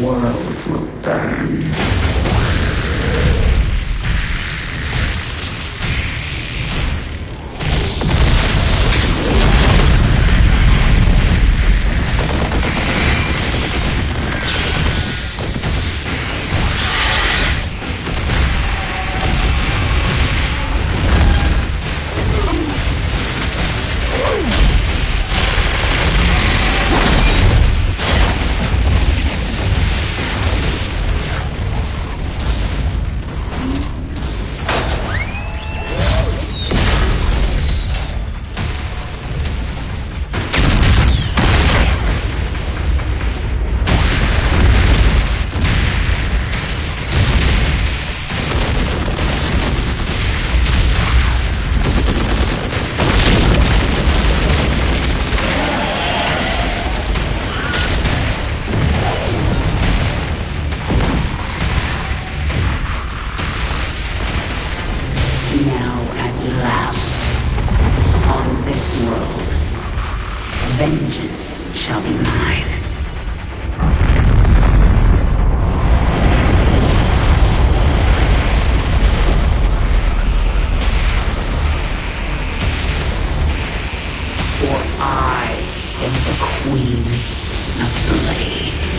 Worlds will burn. Now at last, on this world, vengeance shall be mine. For I am the Queen of Blades.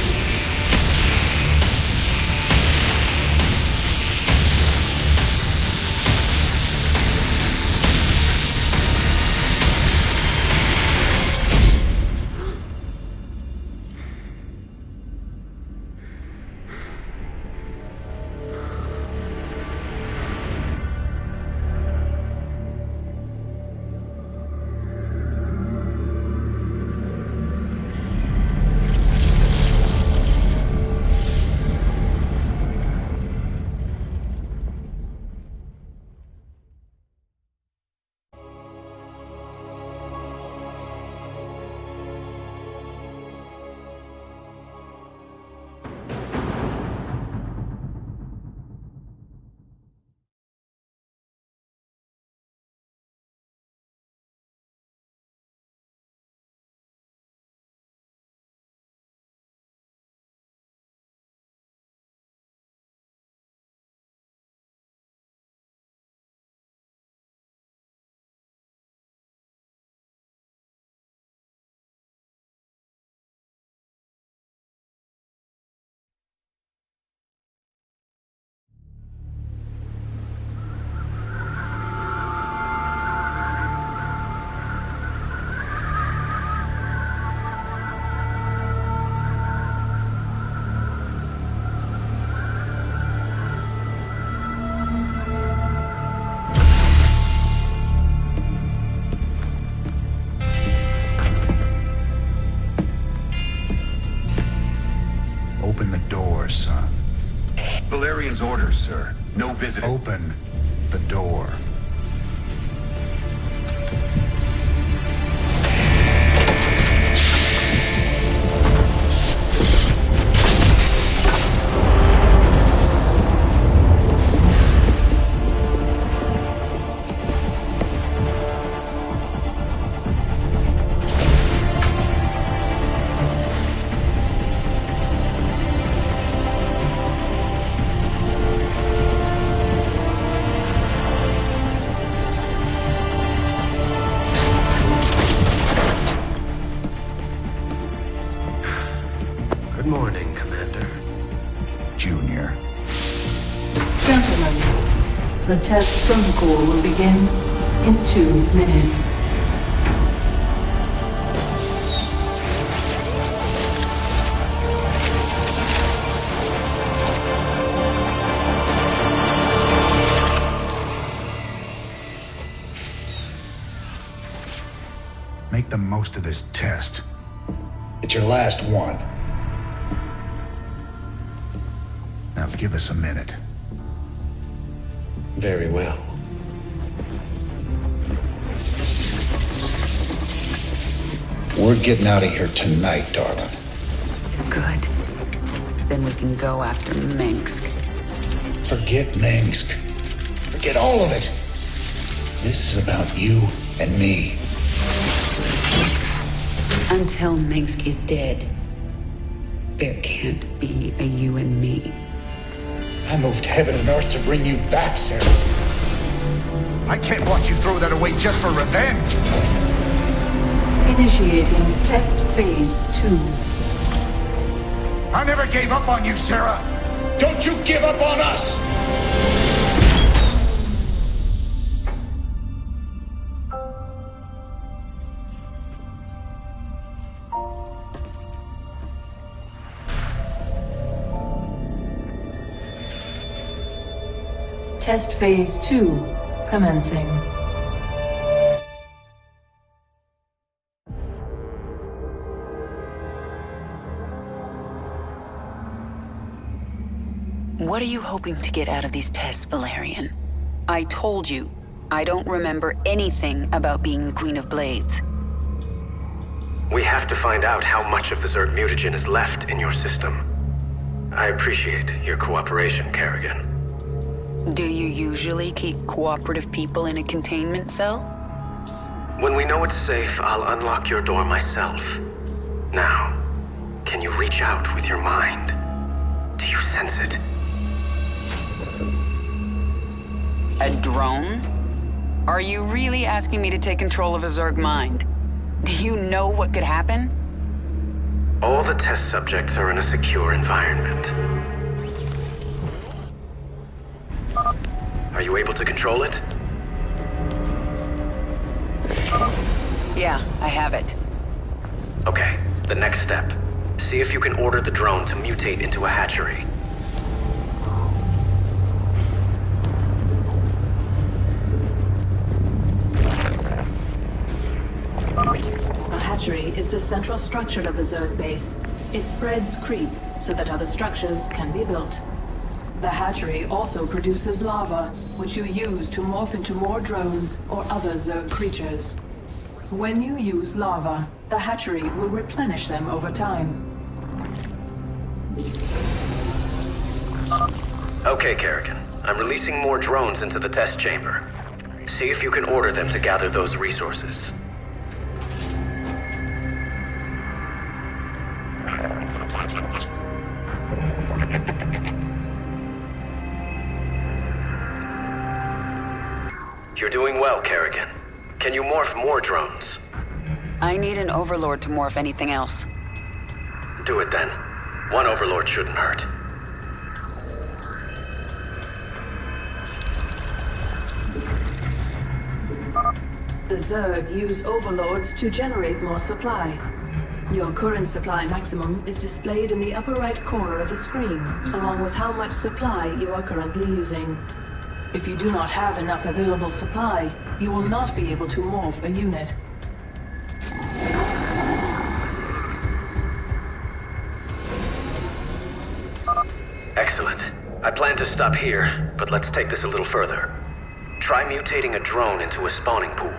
Open the door, son. Valerian's orders, sir. No visitor. Open the door. Good morning, Commander. Junior. Gentlemen, the test protocol will begin in 2 minutes. Make the most of this test. It's your last one. Now give us a minute. Very well. We're getting out of here tonight, darling. Good. Then we can go after Minsk. Forget Minsk. Forget all of it. This is about you and me. Until Minsk is dead, there can't be a you and me. I moved heaven and earth to bring you back, Sarah. I can't watch you throw that away just for revenge. Initiating test phase 2. I never gave up on you, Sarah. Don't you give up on us. Test phase 2 commencing. What are you hoping to get out of these tests, Valerian? I told you, I don't remember anything about being the Queen of Blades. We have to find out how much of the Zerg mutagen is left in your system. I appreciate your cooperation, Kerrigan. Do you usually keep cooperative people in a containment cell? When we know it's safe, I'll unlock your door myself. Now, can you reach out with your mind? Do you sense it? A drone? Are you really asking me to take control of a Zerg mind? Do you know what could happen? All the test subjects are in a secure environment. Are you able to control it? Yeah, I have it. Okay, the next step. See if you can order the drone to mutate into a hatchery. A hatchery is the central structure of the Zerg base. It spreads creep so that other structures can be built. The hatchery also produces lava, which you use to morph into more drones or other Zerg creatures. When you use lava, the hatchery will replenish them over time. Okay, Kerrigan. I'm releasing more drones into the test chamber. See if you can order them to gather those resources. You're doing well, Kerrigan. Can you morph more drones? I need an overlord to morph anything else. Do it then. One overlord shouldn't hurt. The Zerg use overlords to generate more supply. Your current supply maximum is displayed in the upper right corner of the screen, along with how much supply you are currently using. If you do not have enough available supply, you will not be able to morph a unit. Excellent. I plan to stop here, but let's take this a little further. Try mutating a drone into a spawning pool.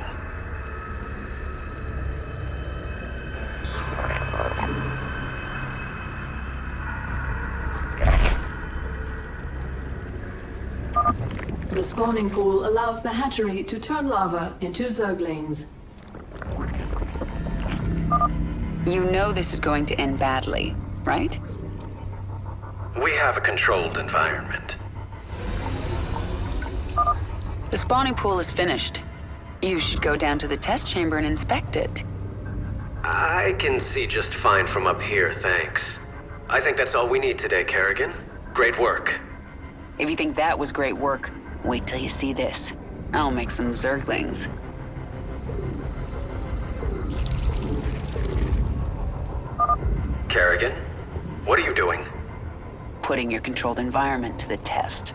The spawning pool allows the hatchery to turn lava into Zerglings. You know this is going to end badly, right? We have a controlled environment. The spawning pool is finished. You should go down to the test chamber and inspect it. I can see just fine from up here, thanks. I think that's all we need today, Kerrigan. Great work. If you think that was great work, wait till you see this. I'll make some Zerglings. Kerrigan, what are you doing? Putting your controlled environment to the test.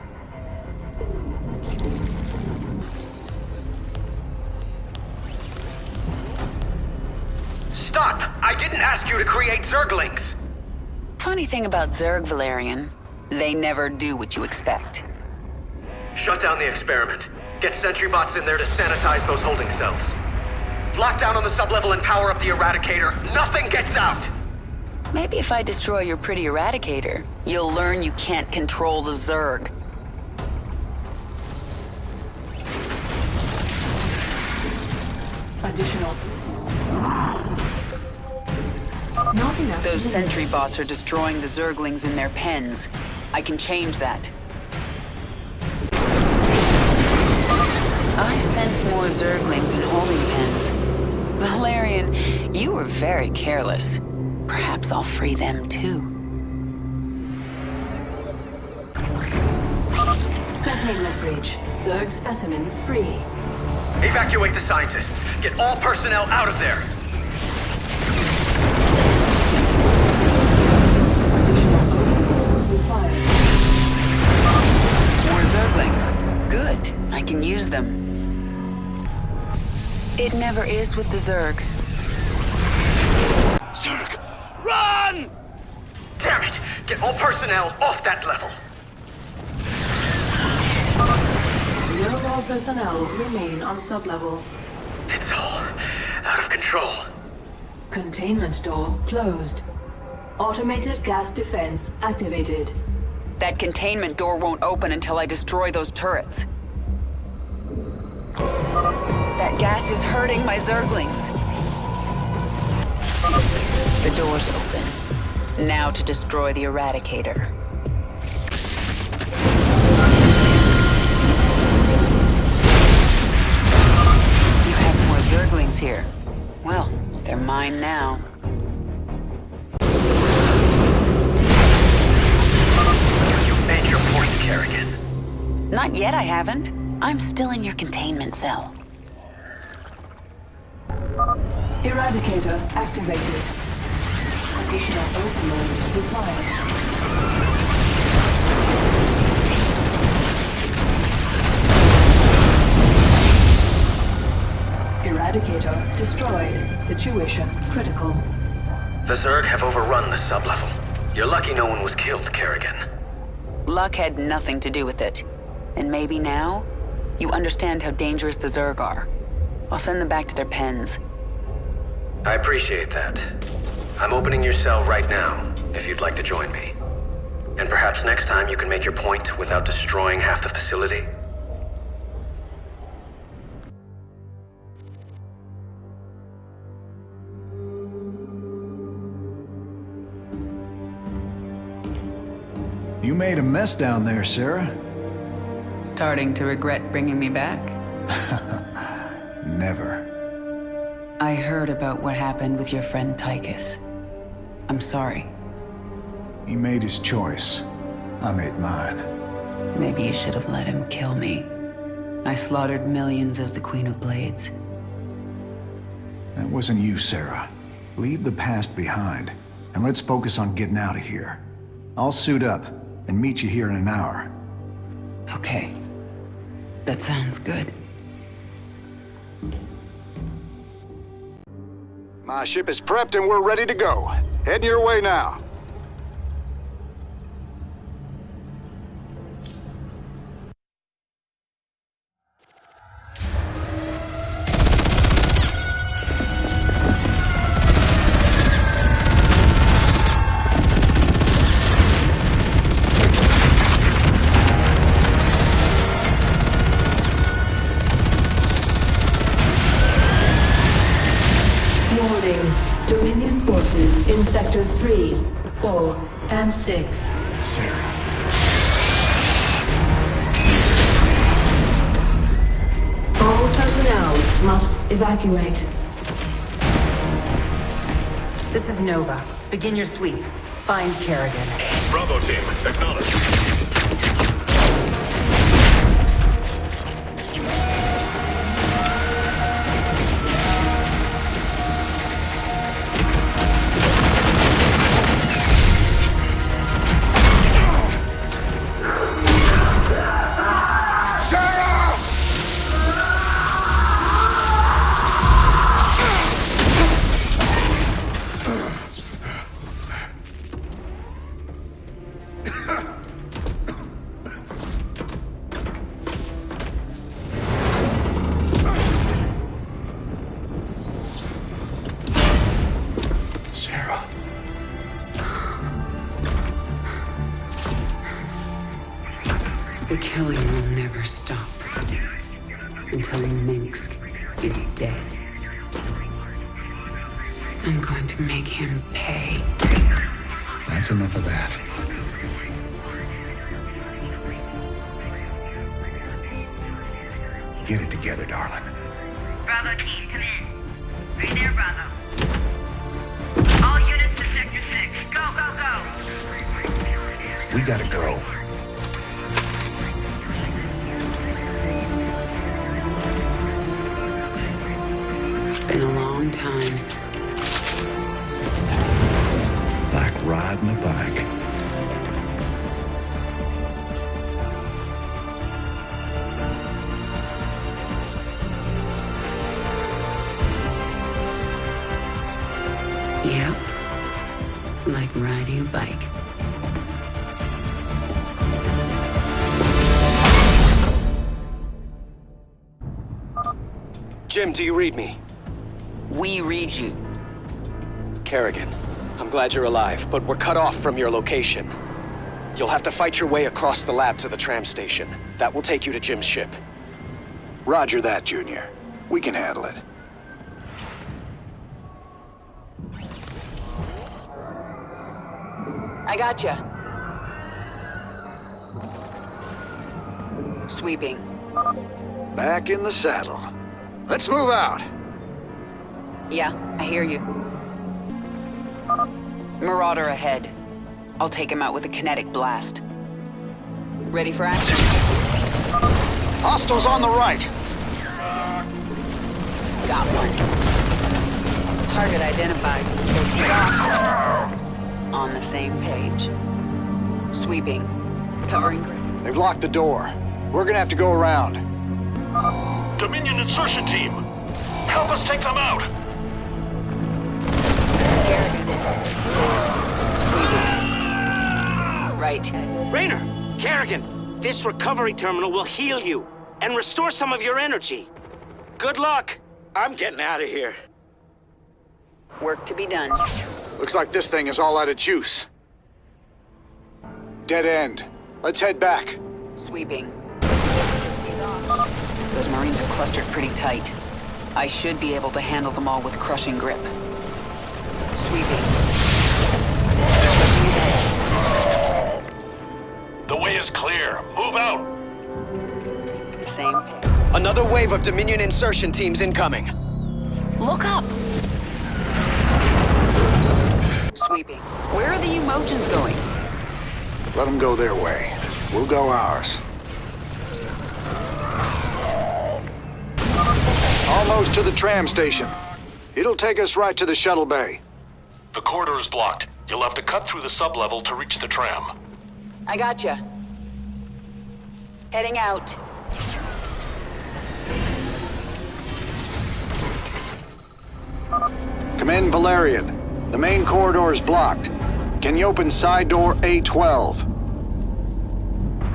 Stop! I didn't ask you to create Zerglings! Funny thing about Zerg, Valerian, they never do what you expect. Shut down the experiment. Get sentry bots in there to sanitize those holding cells. Lock down on the sublevel and power up the Eradicator. Nothing gets out! Maybe if I destroy your pretty Eradicator, you'll learn you can't control the Zerg. Additional. Not enough. Those sentry bots are destroying the Zerglings in their pens. I can change that. I sense more Zerglings in holding pens. Valerian, you were very careless. Perhaps I'll free them too. Containment breach. Zerg specimens free. Evacuate the scientists. Get all personnel out of there. Additional overlords required. More Zerglings. Good. I can use them. It never is with the Zerg. Zerg, run! Damn it! Get all personnel off that level. Zerg personnel remain on sublevel. It's all out of control. Containment door closed. Automated gas defense activated. That containment door won't open until I destroy those turrets. That gas is hurting my Zerglings. The door's open. Now to destroy the Eradicator. You have more Zerglings here. Well, they're mine now. You made your point, Kerrigan. Not yet, I haven't. I'm still in your containment cell. Eradicator activated. Additional overloads required. Eradicator destroyed. Situation critical. The Zerg have overrun the sublevel. You're lucky no one was killed, Kerrigan. Luck had nothing to do with it. And maybe now, you understand how dangerous the Zerg are. I'll send them back to their pens. I appreciate that. I'm opening your cell right now, if you'd like to join me. And perhaps next time you can make your point without destroying half the facility? You made a mess down there, Sarah. Starting to regret bringing me back? Never. I heard about what happened with your friend Tychus. I'm sorry. He made his choice. I made mine. Maybe you should have let him kill me. I slaughtered millions as the Queen of Blades. That wasn't you, Sarah. Leave the past behind, and let's focus on getting out of here. I'll suit up and meet you here in an hour. Okay. That sounds good. My ship is prepped and we're ready to go. Heading your way now. Warning. Dominion forces in sectors 3, 4, and 6. Sarah. All personnel must evacuate. This is Nova. Begin your sweep. Find Kerrigan. Bravo team, acknowledge. until Minsk is dead. I'm going to make him pay. That's enough of that. Get it together, darling. Bravo team, come in. Right there, Bravo. All units to Sector 6. Go, go, go! We gotta go. It's been a long time. Like riding a bike. Yep. Like riding a bike. Jim, do you read me? We read you. Kerrigan, I'm glad you're alive, but we're cut off from your location. You'll have to fight your way across the lab to the tram station. That will take you to Jim's ship. Roger that, Junior. We can handle it. I gotcha. Sweeping. Back in the saddle. Let's move out. Yeah, I hear you. Marauder ahead. I'll take him out with a kinetic blast. Ready for action? Hostiles on the right. Got one. Target identified. So he's off. On the same page. Sweeping. Covering. They've locked the door. We're gonna have to go around. Dominion insertion team! Help us take them out! Right. Raynor! Kerrigan! This recovery terminal will heal you and restore some of your energy. Good luck! I'm getting out of here. Work to be done. Looks like this thing is all out of juice. Dead end. Let's head back. Sweeping. Those Marines are clustered pretty tight. I should be able to handle them all with crushing grip. Sweeping. The way is clear. Move out! Same page. Another wave of Dominion insertion teams incoming. Look up! Sweeping. Where are the U-motions going? Let them go their way. We'll go ours. Almost to the tram station. It'll take us right to the shuttle bay. The corridor is blocked. You'll have to cut through the sublevel to reach the tram. I gotcha. Heading out. Come in, Valerian. The main corridor is blocked. Can you open side door A12?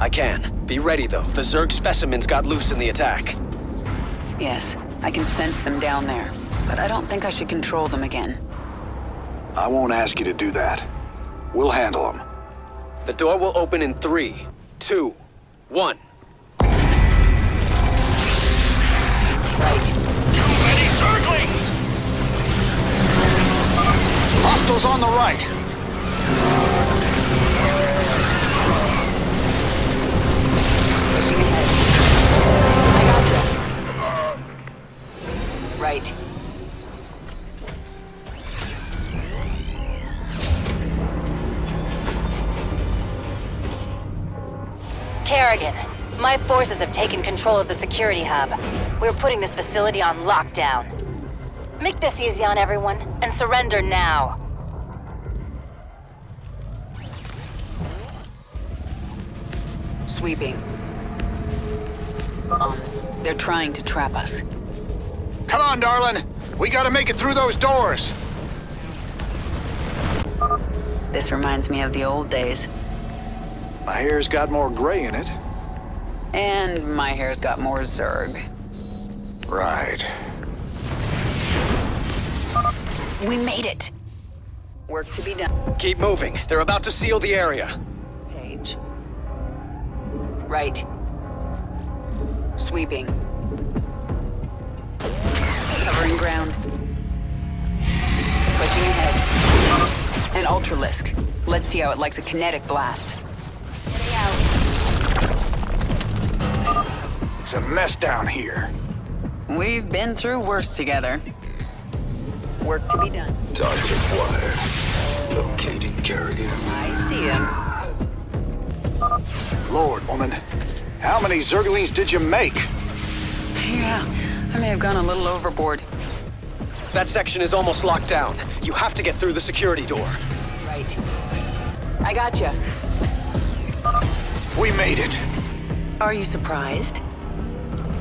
I can. Be ready, though. The Zerg specimens got loose in the attack. Yes, I can sense them down there, but I don't think I should control them again. I won't ask you to do that. We'll handle them. The door will open in 3, 2, 1. Right. Too many Zerglings! Hostiles on the right. Pushing ahead. I gotcha. Right. Kerrigan, my forces have taken control of the security hub. We're putting this facility on lockdown. Make this easy on everyone, and surrender now. Sweeping. They're trying to trap us. Come on, darling. We gotta make it through those doors. This reminds me of the old days. My hair's got more gray in it. And my hair's got more Zerg. Right. We made it! Work to be done. Keep moving. They're about to seal the area. Page. Right. Sweeping. obelisk. Let's see how it likes a kinetic blast. Getting out. It's a mess down here. We've been through worse together. Work to be done. Target acquired. Locating Kerrigan. I see him. Lord, woman. How many Zerglings did you make? Yeah, I may have gone a little overboard. That section is almost locked down. You have to get through the security door. Right. I gotcha. We made it. Are you surprised?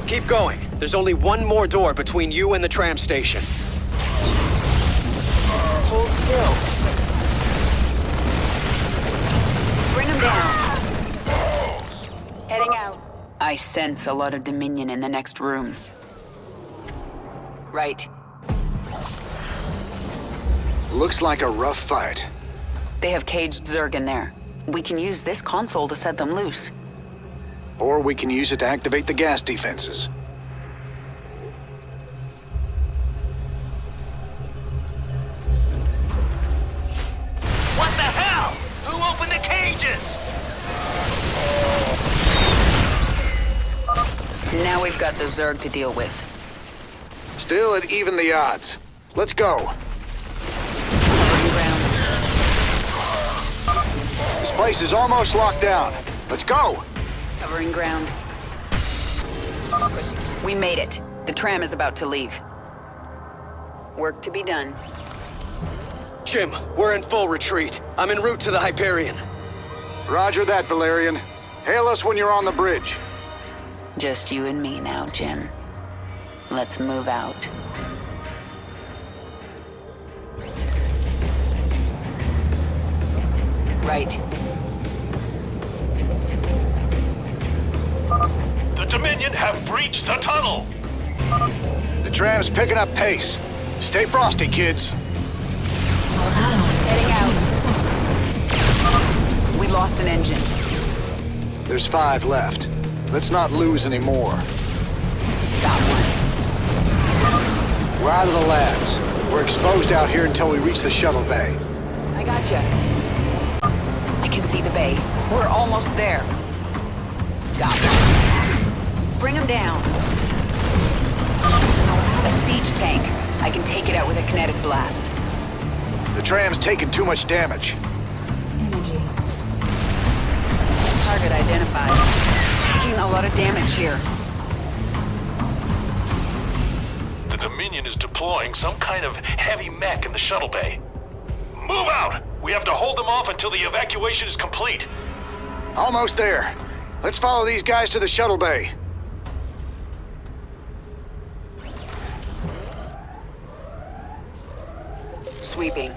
Keep going. There's only one more door between you and the tram station. Hold still. Bring him down. Heading out. I sense a lot of Dominion in the next room. Right. Looks like a rough fight. They have caged Zerg in there. We can use this console to set them loose. Or we can use it to activate the gas defenses. What the hell? Who opened the cages? Now we've got the Zerg to deal with. Still at even the odds. Let's go. This place is almost locked down. Let's go. Covering ground. We made it. The tram is about to leave. Work to be done. Jim, we're in full retreat. I'm en route to the Hyperion. Roger that, Valerian. Hail us when you're on the bridge. Just you and me now, Jim. Let's move out. Right. The Dominion have breached the tunnel. The tram's picking up pace. Stay frosty, kids. Heading out. We lost an engine. There's 5 left. Let's not lose any more. Got one. We're out of the labs. We're exposed out here until we reach the shuttle bay. I gotcha. I can see the bay. We're almost there. Got one. Bring him down. A siege tank. I can take it out with a kinetic blast. The tram's taking too much damage. Energy. Target identified. Taking a lot of damage here. The Dominion is deploying some kind of heavy mech in the shuttle bay. Move out! We have to hold them off until the evacuation is complete. Almost there. Let's follow these guys to the shuttle bay. Sweeping.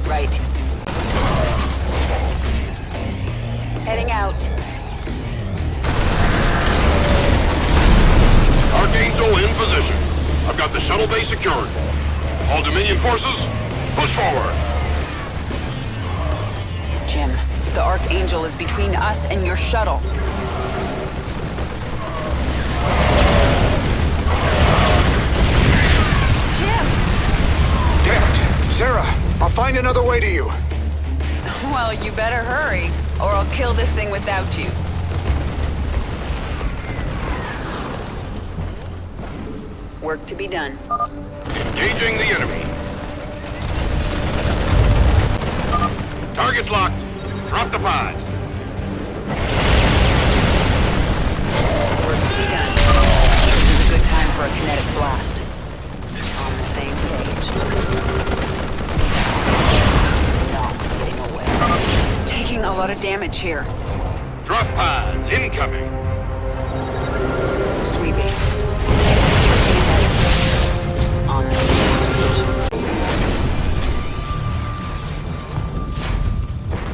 Right. Heading out. Archangel in position. I've got the shuttle bay secured. All Dominion forces, push forward. Jim, the Archangel is between us and your shuttle. Jim! Damn it. Sarah, I'll find another way to you. Well, you better hurry, or I'll kill this thing without you. Work to be done. Engaging the enemy. Target's locked. Drop the pods. Work to be done. This is a good time for a kinetic blast. On the same page. Not getting away. Taking a lot of damage here. Drop pods incoming. Sweeping. On the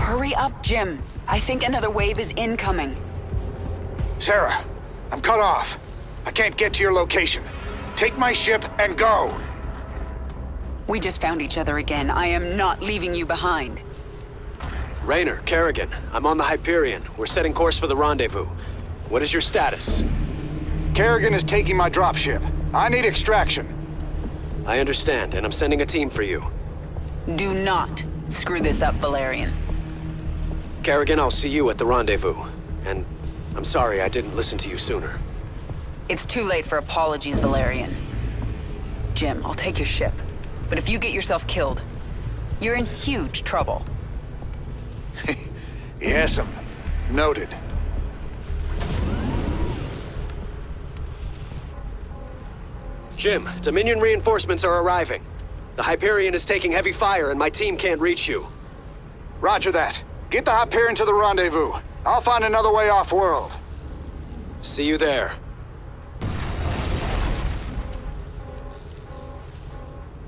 Hurry up, Jim. I think another wave is incoming. Sarah, I'm cut off. I can't get to your location. Take my ship and go. We just found each other again. I am not leaving you behind. Raynor, Kerrigan, I'm on the Hyperion. We're setting course for the rendezvous. What is your status? Kerrigan is taking my dropship. I need extraction. I understand, and I'm sending a team for you. Do not screw this up, Valerian. Kerrigan, I'll see you at the rendezvous. And I'm sorry I didn't listen to you sooner. It's too late for apologies, Valerian. Jim, I'll take your ship. But if you get yourself killed, you're in huge trouble. Yes'm. Noted. Jim, Dominion reinforcements are arriving. The Hyperion is taking heavy fire and my team can't reach you. Roger that. Get the Hyperion to the rendezvous. I'll find another way off-world. See you there.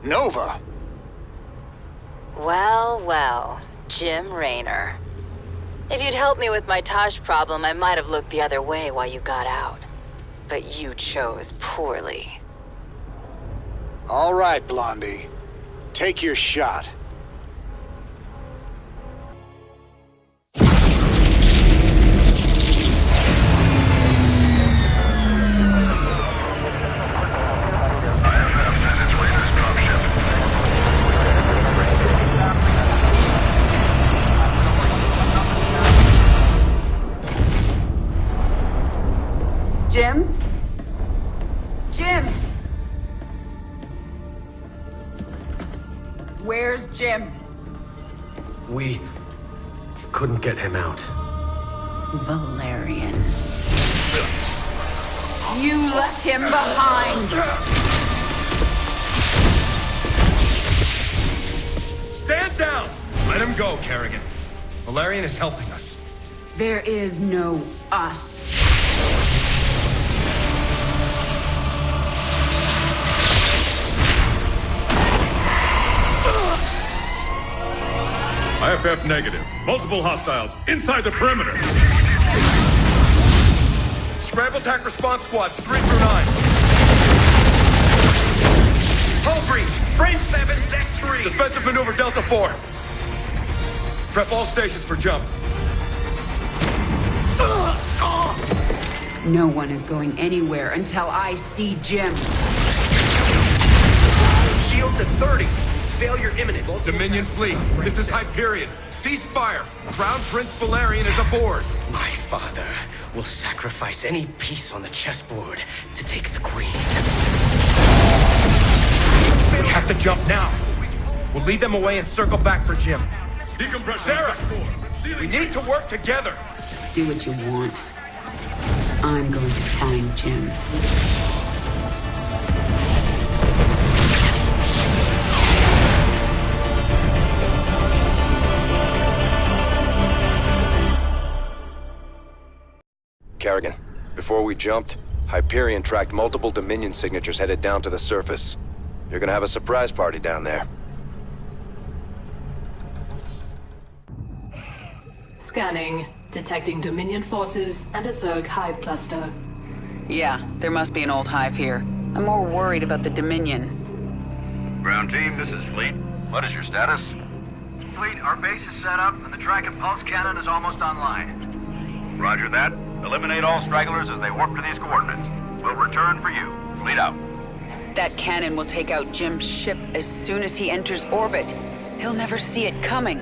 Nova! Well, well, Jim Raynor. If you'd helped me with my Tosh problem, I might have looked the other way while you got out. But you chose poorly. All right, Blondie. Take your shot. Jim? Jim! Where's Jim? We couldn't get him out. Valerian. You left him behind! Stand down! Let him go, Kerrigan. Valerian is helping us. There is no us. IFF negative. Multiple hostiles inside the perimeter. Scramble attack response squads 3 through 9. Hull breach. Frame 7, deck 3. Defensive maneuver Delta 4. Prep all stations for jump. No one is going anywhere until I see Jim. Shields at 30. Failure imminent. Dominion fleet, this is Hyperion. Cease fire. Crown Prince Valerian is aboard. My father will sacrifice any piece on the chessboard to take the queen. We have to jump now. We'll lead them away and circle back for Jim. Decompress. Sarah, we need to work together. Do what you want. I'm going to find Jim. Kerrigan, before we jumped, Hyperion tracked multiple Dominion signatures headed down to the surface. You're gonna have a surprise party down there. Scanning. Detecting Dominion forces and a Zerg hive cluster. Yeah, there must be an old hive here. I'm more worried about the Dominion. Ground team, this is Fleet. What is your status? Fleet, our base is set up and the track and pulse cannon is almost online. Roger that. Eliminate all stragglers as they warp to these coordinates. We'll return for you. Fleet out. That cannon will take out Jim's ship as soon as he enters orbit. He'll never see it coming.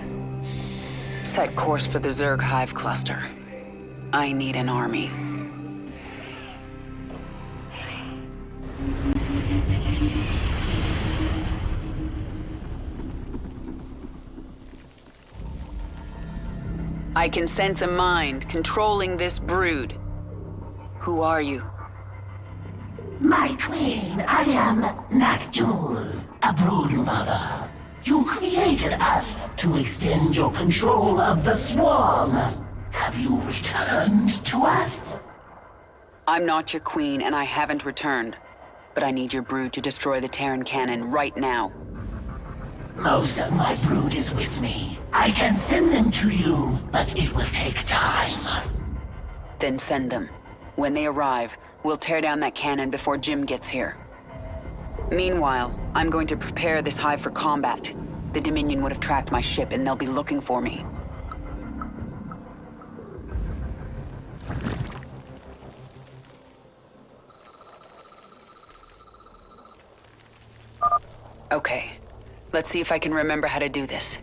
Set course for the Zerg hive cluster. I need an army. I can sense a mind controlling this brood. Who are you? My queen, I am Nakjul, a brood mother. You created us to extend your control of the swarm. Have you returned to us? I'm not your queen, and I haven't returned. But I need your brood to destroy the Terran cannon right now. Most of my brood is with me. I can send them to you, but it will take time. Then send them. When they arrive, we'll tear down that cannon before Jim gets here. Meanwhile, I'm going to prepare this hive for combat. The Dominion would have tracked my ship, and they'll be looking for me. Okay. Let's see if I can remember how to do this.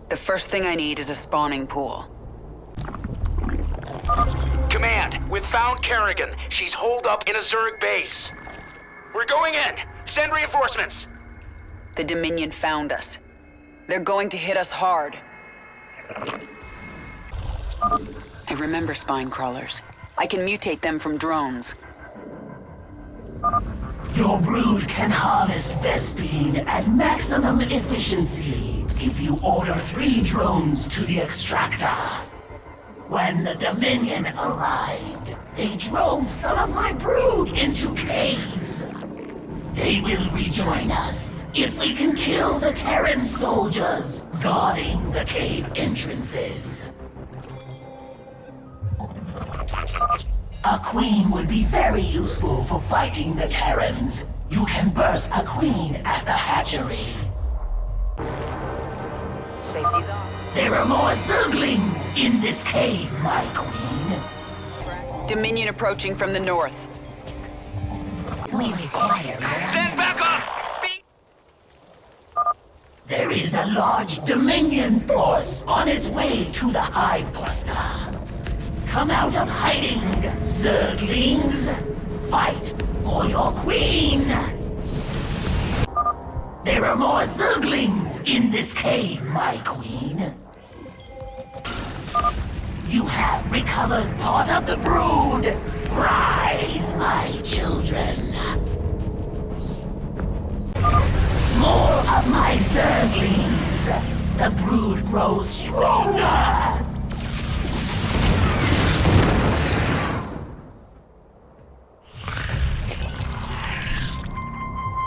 The first thing I need is a spawning pool. Command, we've found Kerrigan. She's holed up in a Zerg base. We're going in. Send reinforcements. The Dominion found us. They're going to hit us hard. I remember spine crawlers. I can mutate them from drones. Your brood can harvest Vespene at maximum efficiency if you order 3 drones to the extractor. When the Dominion arrived, they drove some of my brood into caves. They will rejoin us if we can kill the Terran soldiers guarding the cave entrances. A queen would be very useful for fighting the Terrans. You can birth a queen at the hatchery. Safety's on. There are more Zerglings in this cave, my queen. Dominion approaching from the north. We require... Then back up! There is a large Dominion force on its way to the Hive Cluster. Come out of hiding, Zerglings! Fight for your queen! There are more Zerglings in this cave, my queen. You have recovered part of the brood. Rise, my children. More of my Zerglings. The brood grows stronger.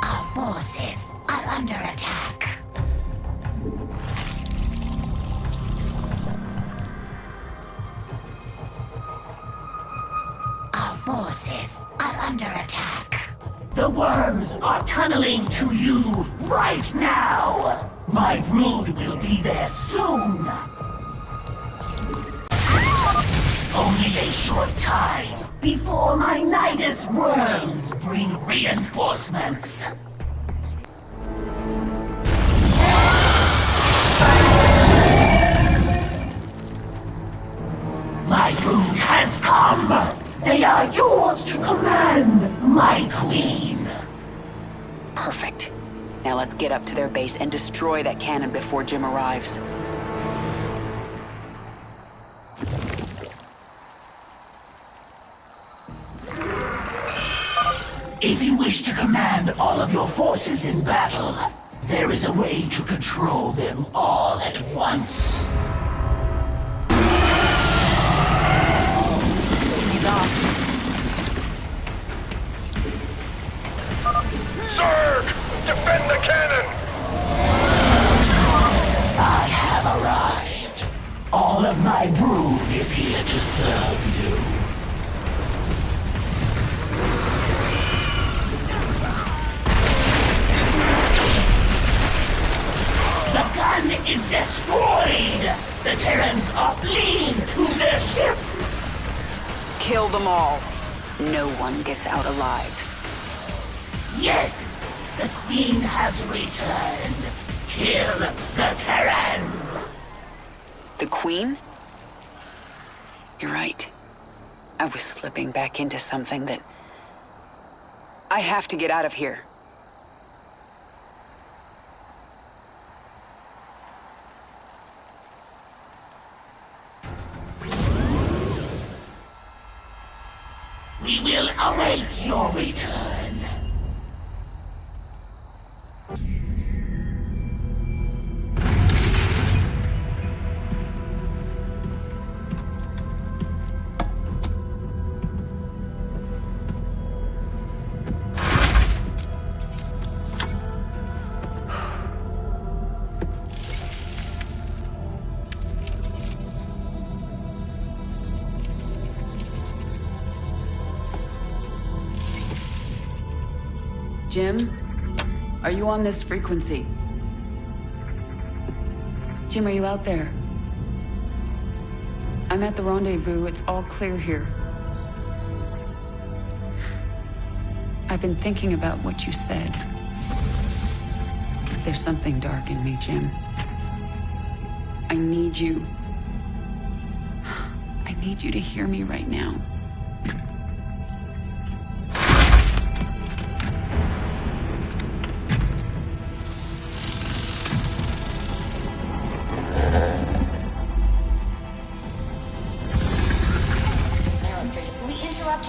Our forces are under attack. Our forces are under attack. The worms are tunneling to you right now. My brood will be there soon. Only a short time before my Nidus worms bring reinforcements. My brood has come! They are yours to command, my queen! Perfect. Now let's get up to their base and destroy that cannon before Jim arrives. If you wish to command all of your forces in battle, there is a way to control them all at once. Zerg! Defend the cannon! I have arrived. All of my brood is here to serve you. The gun is destroyed! The Terrans are fleeing to their ships! Kill them all. No one gets out alive. Yes! The Queen has returned! Kill the Terrans! The Queen? You're right. I was slipping back into something that... I have to get out of here. We will await your return. Jim? Are you on this frequency? Jim, are you out there? I'm at the rendezvous. It's all clear here. I've been thinking about what you said. There's something dark in me, Jim. I need you. I need you to hear me right now.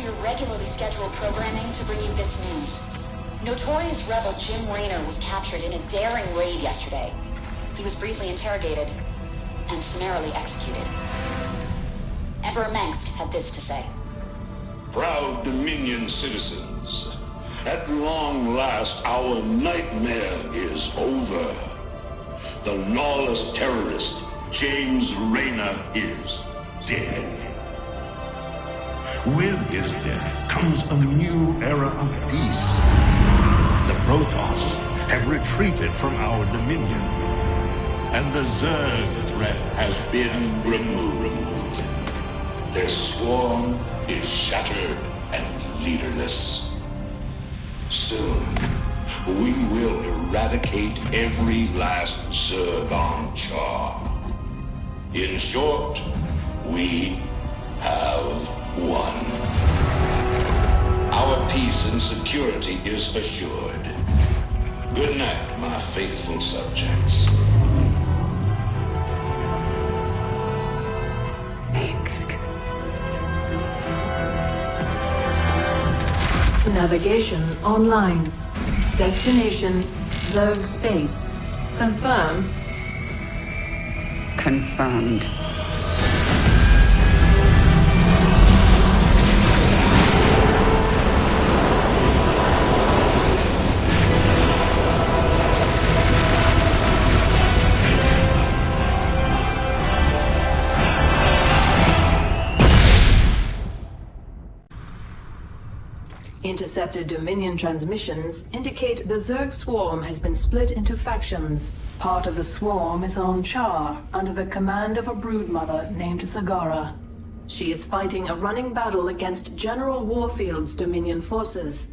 Your regularly scheduled programming to bring you this news. Notorious rebel Jim Raynor was captured in a daring raid yesterday. He was briefly interrogated and summarily executed. Emperor Mengsk had this to say. Proud Dominion citizens, at long last our nightmare is over. The lawless terrorist James Raynor is dead. With his death comes a new era of peace. The Protoss have retreated from our dominion, and the Zerg threat has been removed. Their swarm is shattered and leaderless. Soon, we will eradicate every last Zerg on Char. In short, we have won. Our peace and security is assured. Good night, my faithful subjects. Mengsk. Navigation online. Destination Zerg space. Confirm. Confirmed. Intercepted Dominion transmissions indicate the Zerg swarm has been split into factions. Part of the swarm is on Char, under the command of a broodmother named Sagara. She is fighting a running battle against General Warfield's Dominion forces.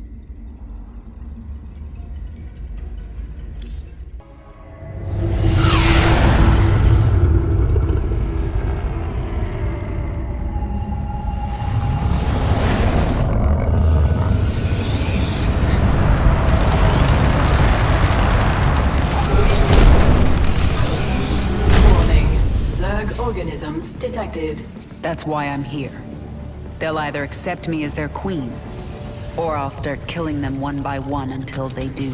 Organisms detected. That's why I'm here. They'll either accept me as their queen, or I'll start killing them one by one until they do.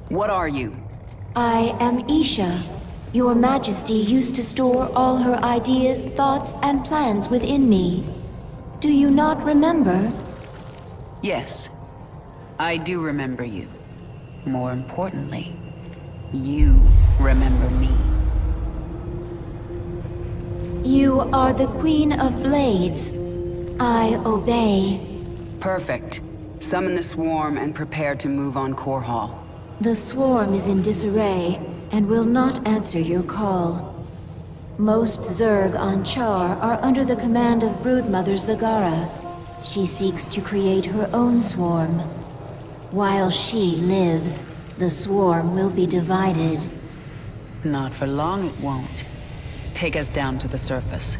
What are you? I am Isha. Your Majesty used to store all her ideas, thoughts, and plans within me. Do you not remember? Yes, I do remember you. More importantly, you remember me. You are the Queen of Blades. I obey. Perfect. Summon the swarm and prepare to move on Core Hall. The swarm is in disarray and will not answer your call. Most Zerg on Char are under the command of Broodmother Zagara. She seeks to create her own swarm. While she lives, the swarm will be divided. Not for long it won't. Take us down to the surface.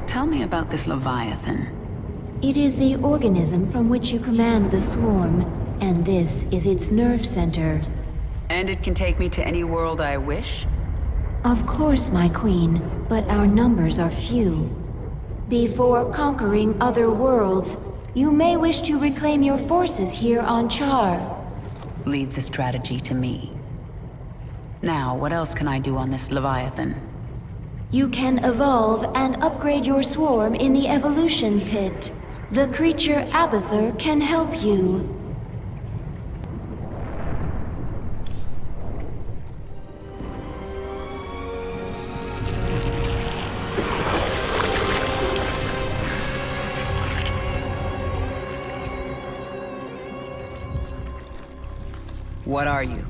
Tell me about this Leviathan. It is the organism from which you command the swarm, and this is its nerve center. And it can take me to any world I wish? Of course, my queen, but our numbers are few. Before conquering other worlds, you may wish to reclaim your forces here on Char. Leave the strategy to me. Now, what else can I do on this Leviathan? You can evolve and upgrade your swarm in the evolution pit. The creature Abathur can help you. What are you?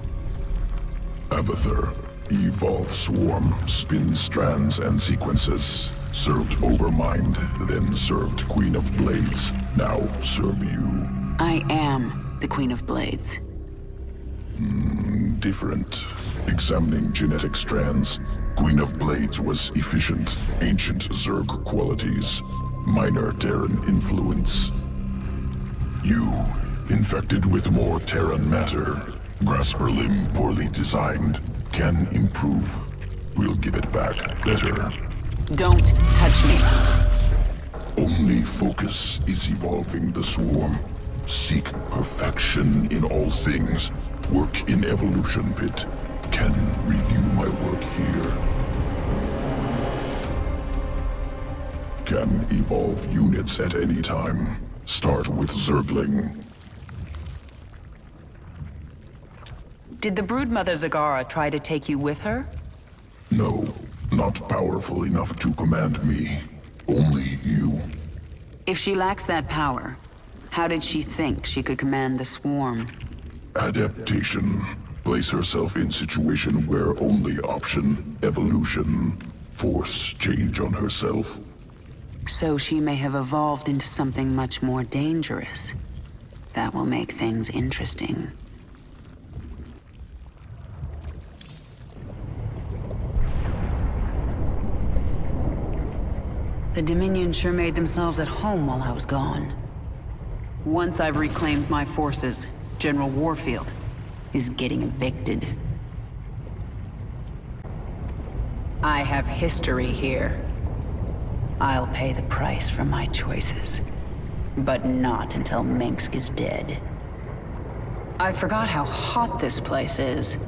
Abathur. Evolve swarm, spin strands and sequences. Served Overmind, then served Queen of Blades. Now serve you. I am the Queen of Blades. Different. Examining genetic strands. Queen of Blades was efficient, ancient Zerg qualities. Minor Terran influence. You, infected with more Terran matter. Grasper limb poorly designed. Can improve. We'll give it back better. Don't touch me. Only focus is evolving the swarm. Seek perfection in all things. Work in Evolution Pit. Can review my work here. Can evolve units at any time. Start with Zergling. Did the Broodmother Zagara try to take you with her? No, not powerful enough to command me. Only you. If she lacks that power, how did she think she could command the swarm? Adaptation. Place herself in situation where only option, evolution. Force change on herself. So she may have evolved into something much more dangerous. That will make things interesting. The Dominion sure made themselves at home while I was gone. Once I've reclaimed my forces, General Warfield is getting evicted. I have history here. I'll pay the price for my choices. But not until Minsk is dead. I forgot how hot this place is.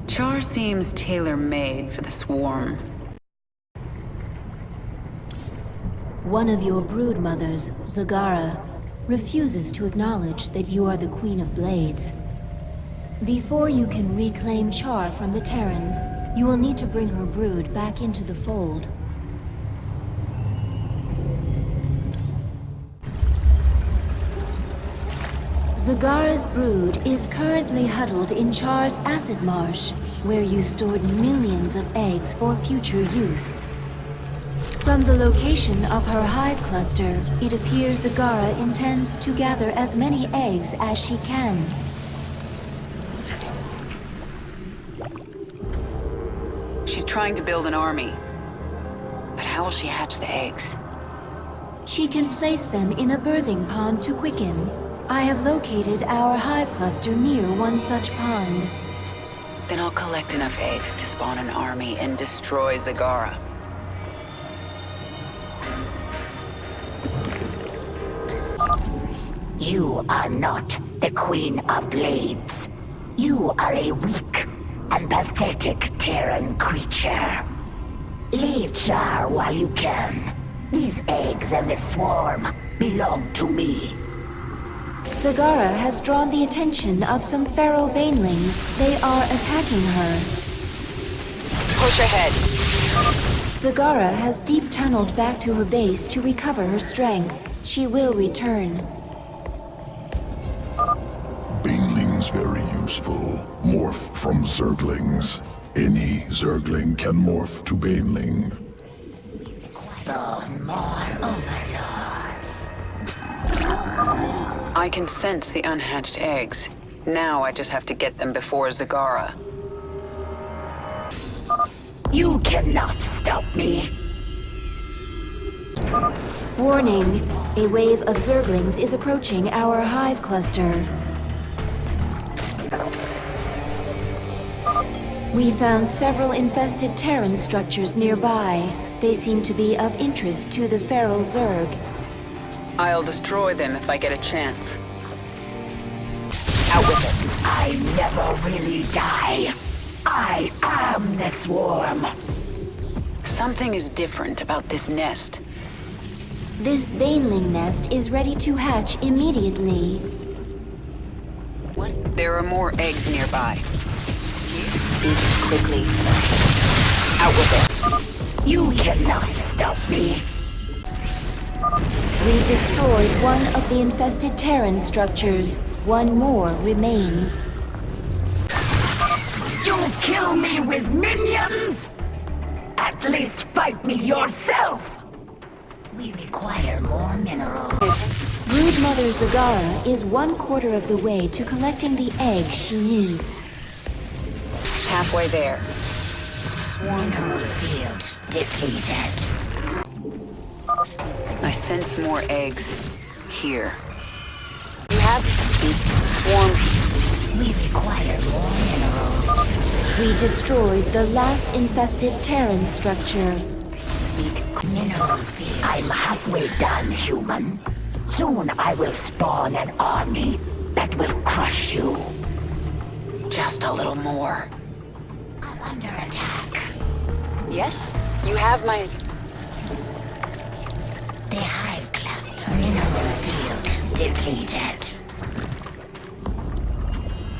Char seems tailor-made for the swarm. One of your broodmothers, Zagara, refuses to acknowledge that you are the Queen of Blades. Before you can reclaim Char from the Terrans, you will need to bring her brood back into the fold. Zagara's brood is currently huddled in Char's acid marsh, where you stored millions of eggs for future use. From the location of her hive cluster, it appears Zagara intends to gather as many eggs as she can. She's trying to build an army. But how will she hatch the eggs? She can place them in a birthing pond to quicken. I have located our hive cluster near one such pond. Then I'll collect enough eggs to spawn an army and destroy Zagara. You are not the Queen of Blades. You are a weak and pathetic Terran creature. Leave Char while you can. These eggs and this swarm belong to me. Zagara has drawn the attention of some Pharaoh Banelings. They are attacking her. Push ahead. Zagara has deep tunneled back to her base to recover her strength. She will return. Banelings very useful. Morph from Zerglings. Any Zergling can morph to Baneling. Spawn more overlords. I can sense the unhatched eggs. Now I just have to get them before Zagara. You cannot stop me. Warning! A wave of Zerglings is approaching our hive cluster. We found several infested Terran structures nearby. They seem to be of interest to the Feral Zerg. I'll destroy them if I get a chance. Out with it. I never really die. I am the swarm. Something is different about this nest. This Baneling nest is ready to hatch immediately. There are more eggs nearby. Speak quickly. Out with it. You cannot stop me. We destroyed one of the infested Terran structures. One more remains. will kill me with minions? At least fight me yourself! We require more minerals. Broodmother Zagara is 1/4 of the way to collecting the egg she needs. Halfway there. Mineral field depleted. I sense more eggs. Here. You have swarm. We require more minerals. We destroyed the last infested Terran structure. Mineral field. I'm halfway done, human. Soon I will spawn an army that will crush you. Just a little more. I'm under attack. Yes? You have my... The hive cluster. Mineral field depleted.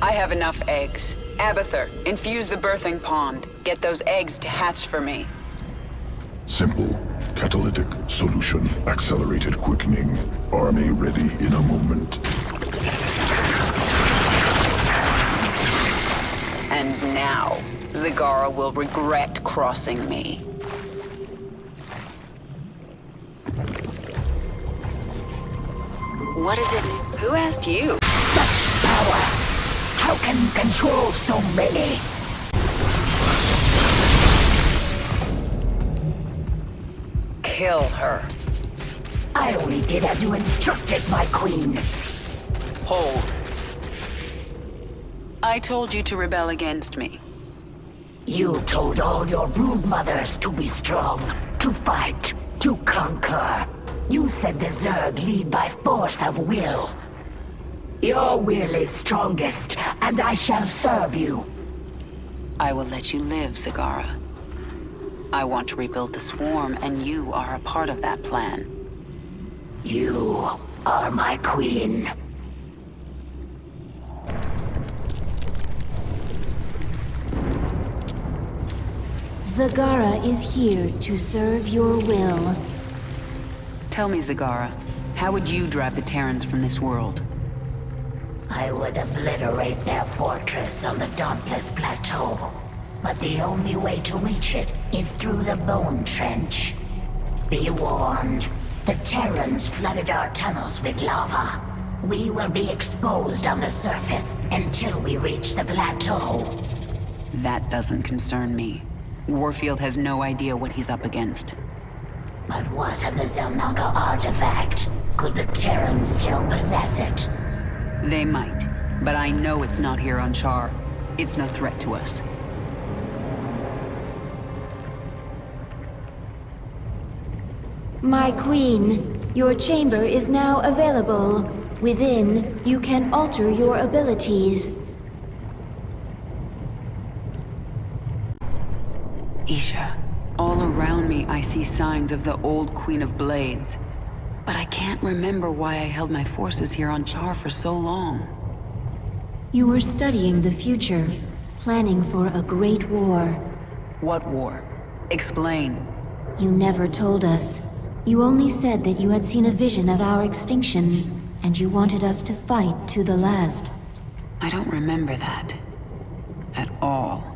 I have enough eggs. Abathur, infuse the birthing pond. Get those eggs to hatch for me. Simple. Catalytic solution. Accelerated quickening. Army ready in a moment. And now, Zagara will regret crossing me. What is it? Who asked you? Such power! How can you control so many? Kill her. I only did as you instructed, my queen. Hold. I told you to rebel against me. You told all your broodmothers to be strong, to fight, to conquer. You said the Zerg lead by force of will. Your will is strongest, and I shall serve you. I will let you live, Zagara. I want to rebuild the swarm, and you are a part of that plan. You are my queen. Zagara is here to serve your will. Tell me, Zagara, how would you drive the Terrans from this world? I would obliterate their fortress on the Dauntless Plateau. But the only way to reach it is through the Bone Trench. Be warned, the Terrans flooded our tunnels with lava. We will be exposed on the surface until we reach the plateau. That doesn't concern me. Warfield has no idea what he's up against. But what of the Zelnaga artifact? Could the Terrans still possess it? They might, but I know it's not here on Char. It's no threat to us. My queen, your chamber is now available. Within, you can alter your abilities. Isha, all around me I see signs of the old Queen of Blades. But I can't remember why I held my forces here on Char for so long. You were studying the future, planning for a great war. What war? Explain. You never told us. You only said that you had seen a vision of our extinction, and you wanted us to fight to the last. I don't remember that. At all.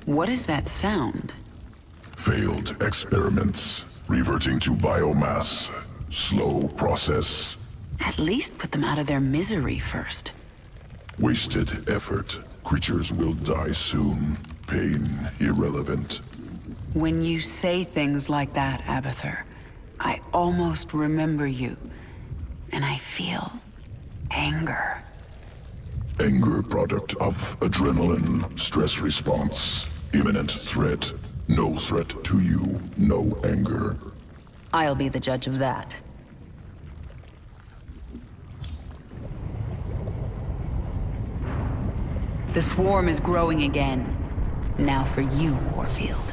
What is that sound? Failed experiments. Reverting to biomass. Slow process. At least put them out of their misery first. Wasted effort. Creatures will die soon. Pain irrelevant. When you say things like that, Abathur, I almost remember you. And I feel anger. Anger product of adrenaline, stress response. Imminent threat. No threat to you, no anger. I'll be the judge of that. The swarm is growing again. Now for you, Warfield.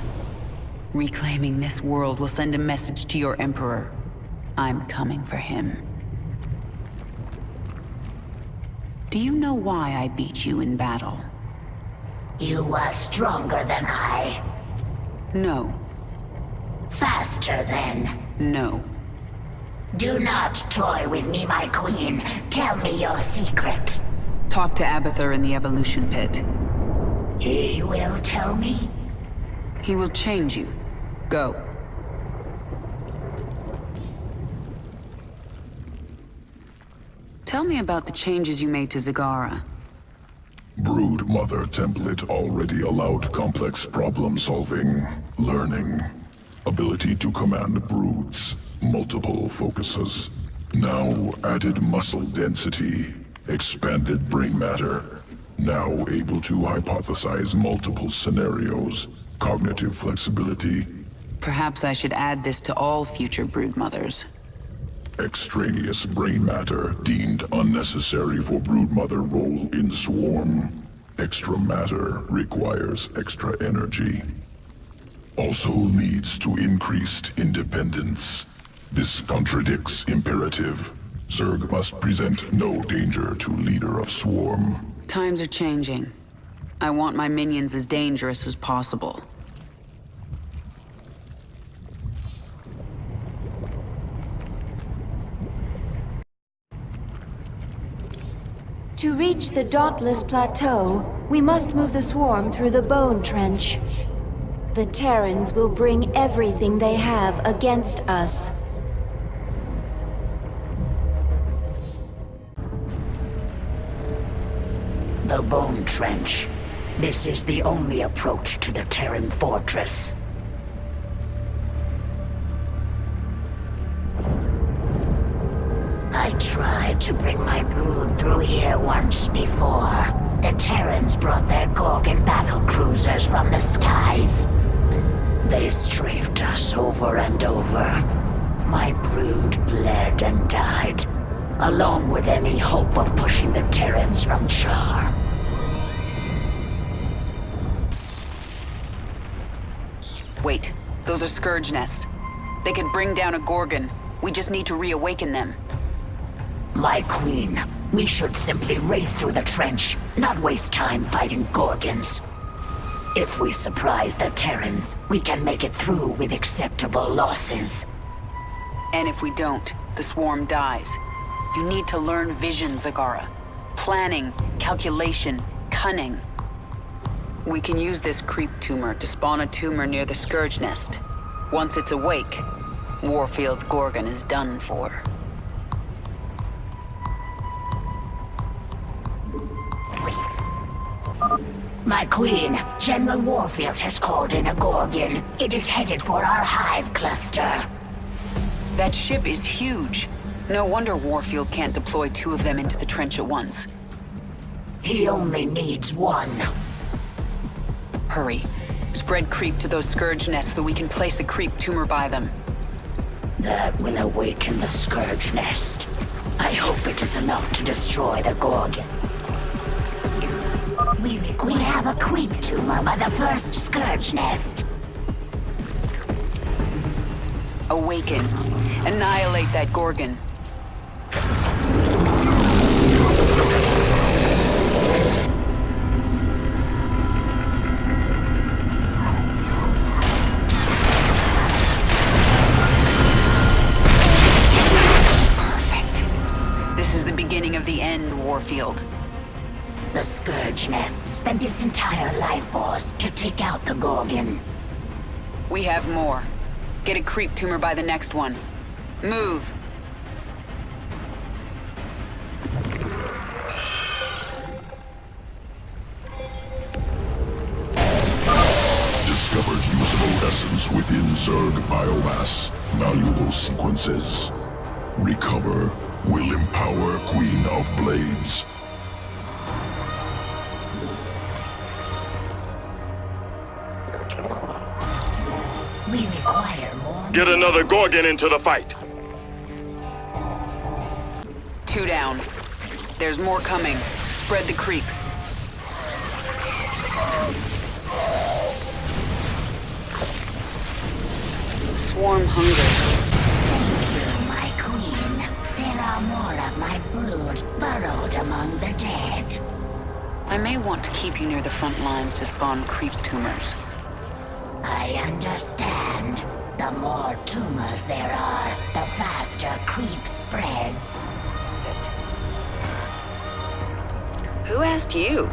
Reclaiming this world will send a message to your Emperor. I'm coming for him. Do you know why I beat you in battle? You are stronger than I. No. Faster, then. No. Do not toy with me, my queen. Tell me your secret. Talk to Abathur in the evolution pit. He will tell me? He will change you. Go. Tell me about the changes you made to Zagara. Brood Mother template already allowed complex problem-solving, learning, ability to command broods, multiple focuses. Now added muscle density, expanded brain matter. Now able to hypothesize multiple scenarios, cognitive flexibility. Perhaps I should add this to all future brood mothers. Extraneous brain matter deemed unnecessary for broodmother role in swarm. Extra matter requires extra energy. Also leads to increased independence. This contradicts imperative. Zerg must present no danger to leader of swarm. Times are changing. I want my minions as dangerous as possible. To reach the Dauntless Plateau, we must move the swarm through the Bone Trench. The Terrans will bring everything they have against us. The Bone Trench. This is the only approach to the Terran fortress. I tried to bring my brood through here once before. The Terrans brought their Gorgon battlecruisers from the skies. They strafed us over and over. My brood bled and died, along with any hope of pushing the Terrans from Char. Wait, those are Scourge nests. They could bring down a Gorgon. We just need to reawaken them. My queen, we should simply race through the trench, not waste time fighting Gorgons. If we surprise the Terrans, we can make it through with acceptable losses. And if we don't, the swarm dies. You need to learn vision, Zagara. Planning, calculation, cunning. We can use this creep tumor to spawn a tumor near the Scourge nest. Once it's awake, Warfield's Gorgon is done for. My queen, General Warfield has called in a Gorgon. It is headed for our hive cluster. That ship is huge. No wonder Warfield can't deploy 2 of them into the trench at once. He only needs 1. Hurry. Spread creep to those Scourge nests so we can place a creep tumor by them. That will awaken the Scourge nest. I hope it is enough to destroy the Gorgon. We have a creep tumor by the first Scourge nest. Awaken. Annihilate that Gorgon. Perfect. This is the beginning of the end, Warfield. The Scourge nest spent its entire life force to take out the Gorgon. We have more. Get a creep tumor by the next one. Move! Discovered usable essence within Zerg biomass. Valuable sequences. Recover will empower Queen of Blades. We require more. Get another Gorgon into the fight. 2 down. There's more coming. Spread the creep. Swarm hunger. Thank you, my queen. There are more of my brood burrowed among the dead. I may want to keep you near the front lines to spawn creep tumors. I understand. The more tumors there are, the faster creep spreads. Who asked you?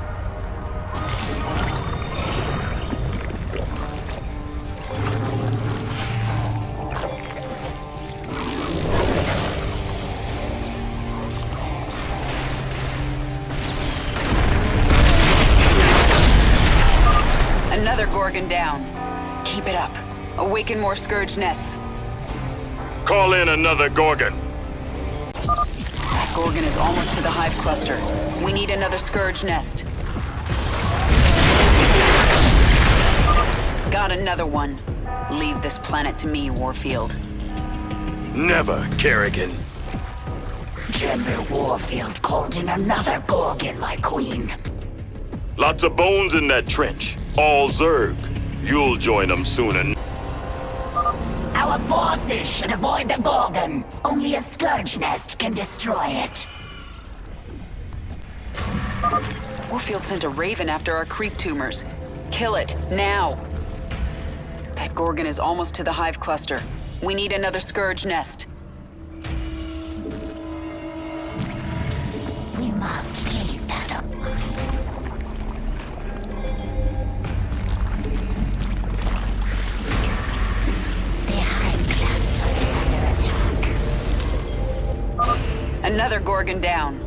Another Gorgon down. Keep it up. Awaken more Scourge nests. Call in another Gorgon. That Gorgon is almost to the hive cluster. We need another Scourge nest. Got another one. Leave this planet to me, Warfield. Never, Kerrigan. General Warfield called in another Gorgon, my queen. Lots of bones in that trench. All Zerg. You'll join them soon enough. Our forces should avoid the Gorgon. Only a Scourge nest can destroy it. Warfield sent a Raven after our creep tumors. Kill it, now! That Gorgon is almost to the hive cluster. We need another Scourge nest. We must place that up. The hive cluster is under attack. Another Gorgon down.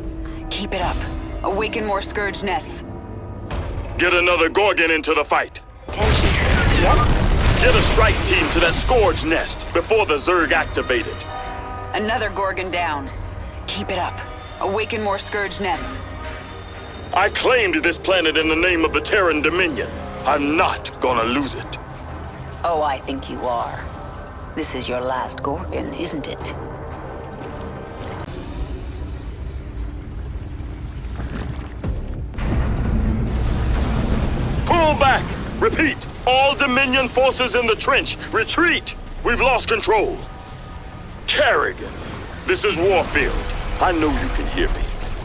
Keep it up. Awaken more Scourge nests. Get another Gorgon into the fight. Tension. Yes? Get a strike team to that Scourge nest before the Zerg activated. Another Gorgon down. Keep it up. Awaken more Scourge nests. I claimed this planet in the name of the Terran Dominion. I'm not gonna lose it. Oh, I think you are. This is your last Gorgon, isn't it? Pull back! Repeat! All Dominion forces in the trench! Retreat! We've lost control! Kerrigan, this is Warfield. I know you can hear me.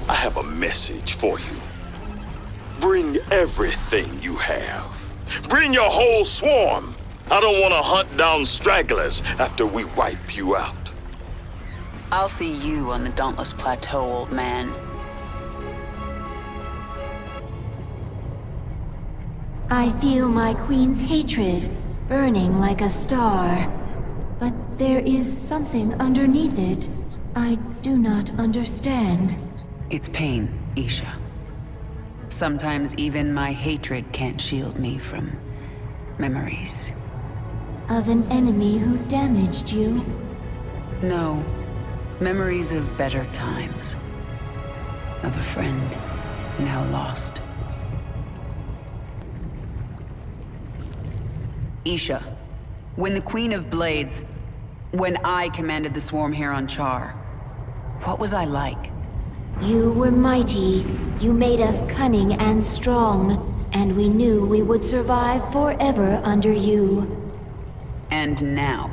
I have a message for you. Bring everything you have. Bring your whole swarm! I don't want to hunt down stragglers after we wipe you out. I'll see you on the Dauntless Plateau, old man. I feel my queen's hatred burning like a star. But there is something underneath it I do not understand. It's pain, Isha. Sometimes even my hatred can't shield me from memories. Of an enemy who damaged you? No. Memories of better times. Of a friend now lost. Isha, when the Queen of Blades, when I commanded the swarm here on Char, what was I like? You were mighty. You made us cunning and strong, and we knew we would survive forever under you. And now?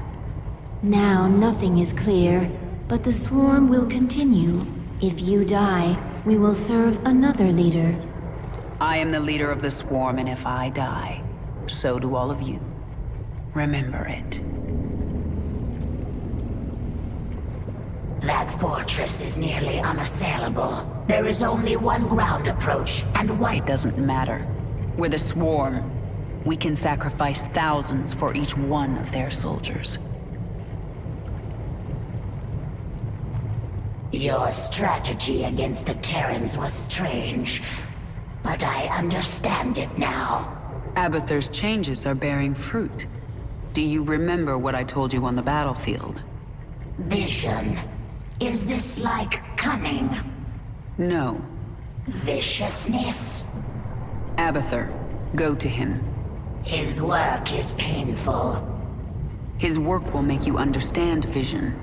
Now nothing is clear, but the swarm will continue. If you die, we will serve another leader. I am the leader of the swarm, and if I die, so do all of you. Remember it. That fortress is nearly unassailable. There is only one ground approach, and one— It doesn't matter. We're the swarm. We can sacrifice thousands for each one of their soldiers. Your strategy against the Terrans was strange, but I understand it now. Abathur's changes are bearing fruit. Do you remember what I told you on the battlefield? Vision. Is this like cunning? No. Viciousness? Abathur, go to him. His work is painful. His work will make you understand vision.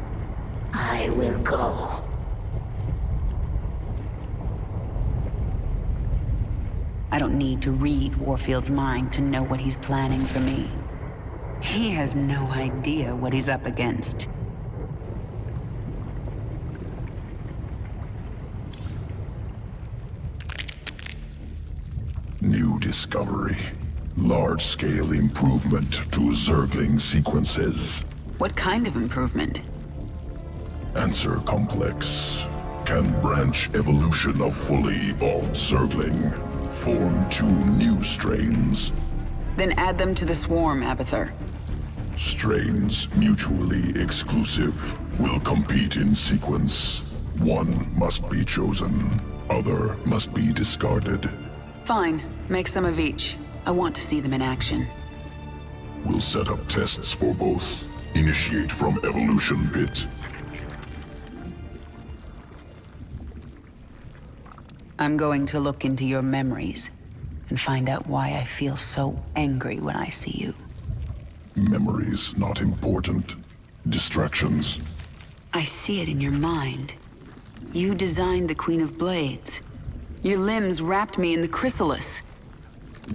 I will go. I don't need to read Warfield's mind to know what he's planning for me. He has no idea what he's up against. New discovery. Large-scale improvement to Zergling sequences. What kind of improvement? Answer complex. Can branch evolution of fully evolved Zergling. Form 2 new strains. Then add them to the swarm, Abathur. Strains mutually exclusive will compete in sequence. One must be chosen. Other must be discarded. Fine. Make some of each. I want to see them in action. We'll set up tests for both. Initiate from evolution pit. I'm going to look into your memories and find out why I feel so angry when I see you. Memories not important. Distractions. I see it in your mind. You designed the Queen of Blades. Your limbs wrapped me in the chrysalis.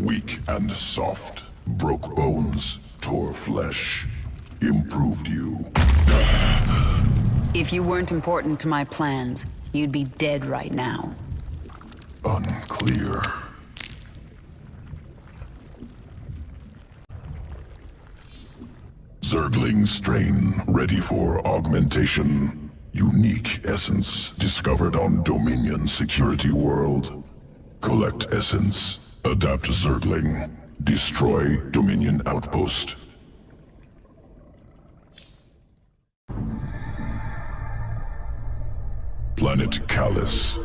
Weak and soft. Broke bones. Tore flesh. Improved you. If you weren't important to my plans, you'd be dead right now. Unclear. Zergling strain ready for augmentation. Unique essence discovered on Dominion security world. Collect essence. Adapt Zergling. Destroy Dominion outpost. Planet Callus.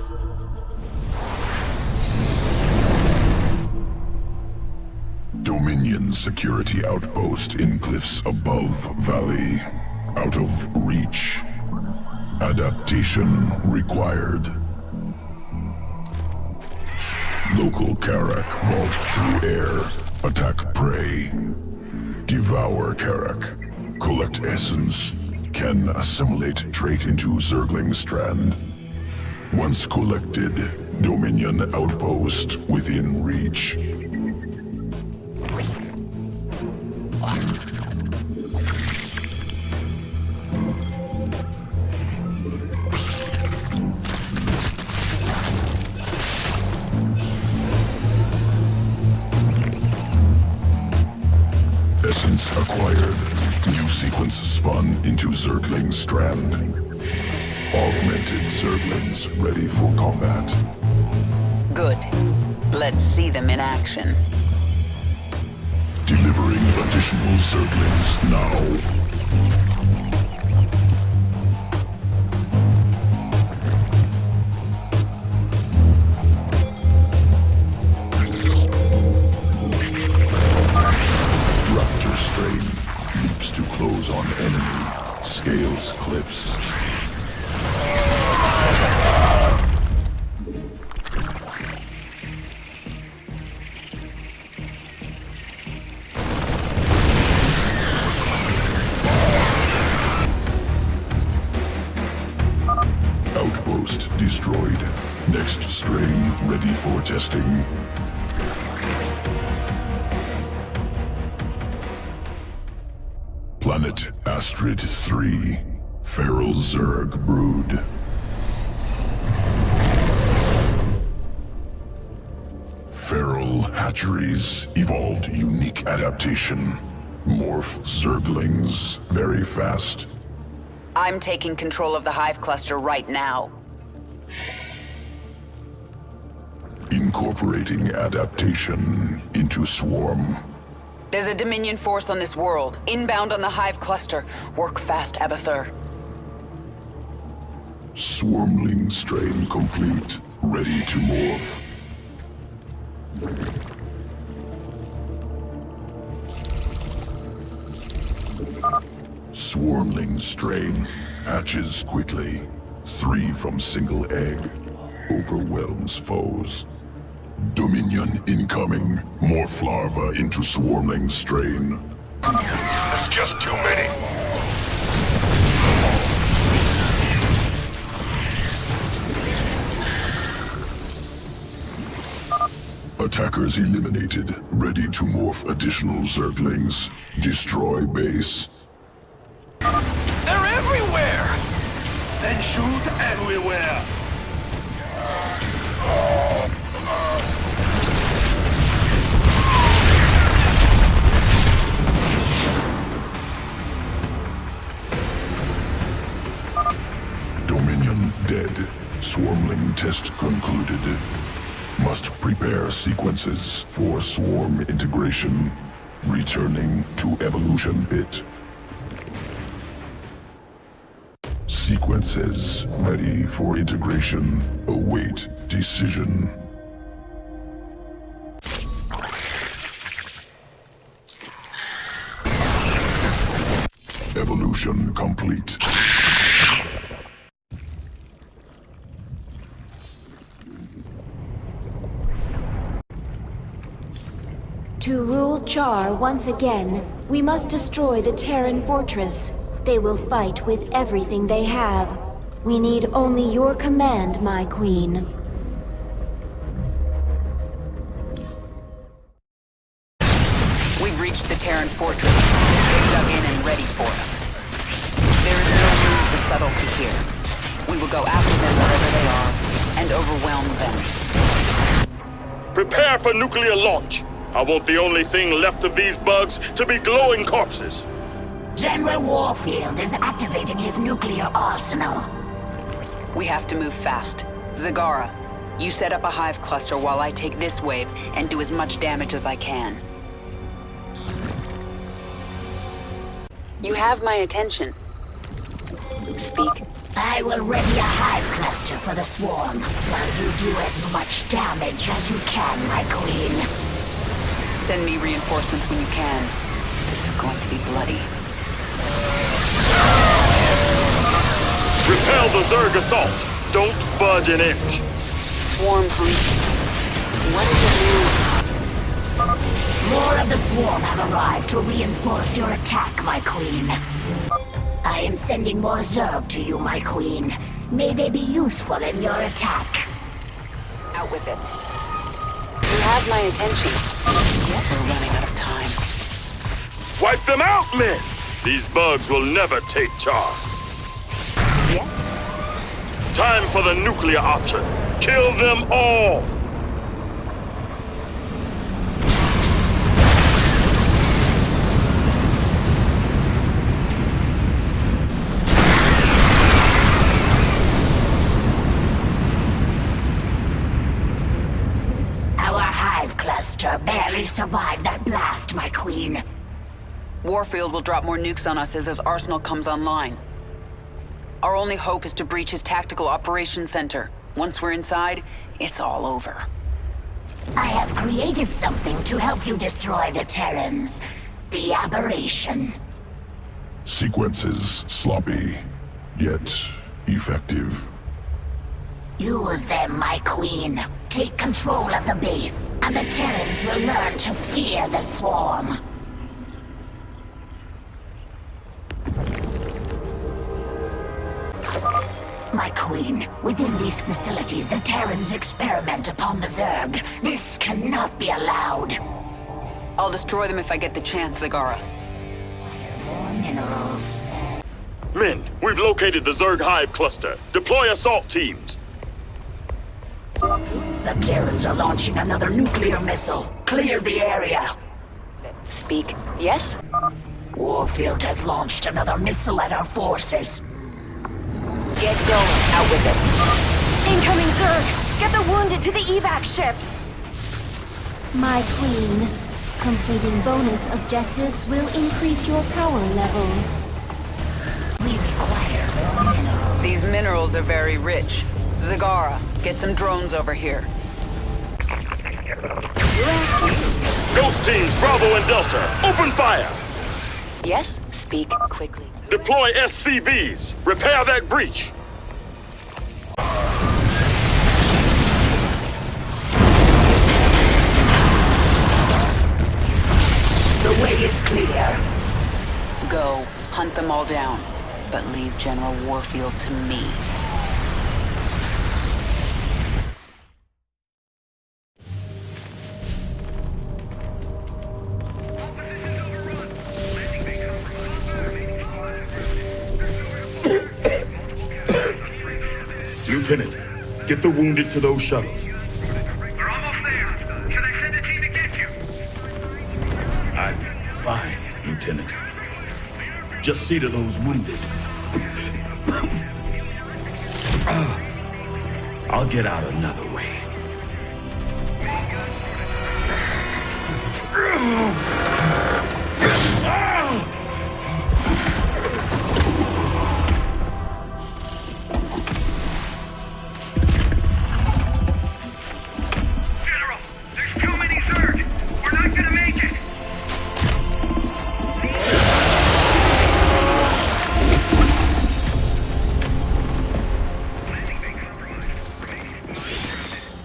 Dominion security outpost in cliffs above valley. Out of reach. Adaptation required. Local Karak vault through air. Attack prey. Devour Karak. Collect essence. Can assimilate trait into Zergling strand. Once collected, Dominion outpost within reach. Essence acquired. New sequence spun into Zergling strand. Augmented Zerglings ready for combat. Good. Let's see them in action. Delivering additional Zerglings now. Raptor strain leaps to close on enemy. Scales cliffs. Outpost destroyed. Next strain ready for testing. Planet Astrid 3. Feral Zerg brood. Feral hatcheries evolved unique adaptation. Morph Zerglings very fast. I'm taking control of the Hive cluster right now. Incorporating adaptation into swarm. There's a Dominion force on this world, inbound on the Hive cluster. Work fast, Abathur. Swarmling strain complete. Ready to morph. Swarmling strain hatches quickly. 3 from single egg. Overwhelms foes. Dominion incoming. Morph larva into swarmling strain. There's just too many. Attackers eliminated. Ready to morph additional Zerglings. Destroy base. They're everywhere! Then shoot everywhere! Test concluded. Must prepare sequences for swarm integration. Returning to evolution pit. Sequences ready for integration. Await decision. Evolution complete. To rule Char once again, we must destroy the Terran fortress. They will fight with everything they have. We need only your command, my queen. We've reached the Terran fortress. They're dug in and ready for us. There is no room for subtlety here. We will go after them wherever they are, and overwhelm them. Prepare for nuclear launch. I want the only thing left of these bugs to be glowing corpses. General Warfield is activating his nuclear arsenal. We have to move fast. Zagara, you set up a hive cluster while I take this wave and do as much damage as I can. You have my attention. Speak. I will ready a hive cluster for the swarm, while you do as much damage as you can, my queen. Send me reinforcements when you can. This is going to be bloody. Repel the Zerg assault. Don't budge an inch. Swarm hunt. What does it mean? More of the swarm have arrived to reinforce your attack, my queen. I am sending more Zerg to you, my queen. May they be useful in your attack. Out with it. You have my attention. We're running out of time. Wipe them out, men! These bugs will never take Char. Yes? Time for the nuclear option. Kill them all! Barely survived that blast, my queen. Warfield will drop more nukes on us as his arsenal comes online. Our only hope is to breach his tactical operations center. Once we're inside, it's all over. I have created something to help you destroy the Terrans. The aberration. Sequences sloppy, yet effective. Use them, my queen. Take control of the base, and the Terrans will learn to fear the swarm. My queen, within these facilities, the Terrans experiment upon the Zerg. This cannot be allowed. I'll destroy them if I get the chance, Zagara. More minerals. Men, we've located the Zerg hive cluster. Deploy assault teams. The Terrans are launching another nuclear missile. Clear the area. Speak. Yes? Warfield has launched another missile at our forces. Get going. Out with it. Incoming Zerg! Get the wounded to the evac ships! My queen, completing bonus objectives will increase your power level. We require more minerals. These minerals are very rich. Zagara, get some drones over here. Ghost teams, Bravo and Delta, open fire! Yes? Speak quickly. Deploy SCVs. Repair that breach. The way is clear. Go, hunt them all down, but leave General Warfield to me. Lieutenant, get the wounded to those shuttles. We're almost there. Should I send a team to get you? I'm fine, Lieutenant. Just see to those wounded. I'll get out another way. General, there's too many Zerg. We're not gonna make it.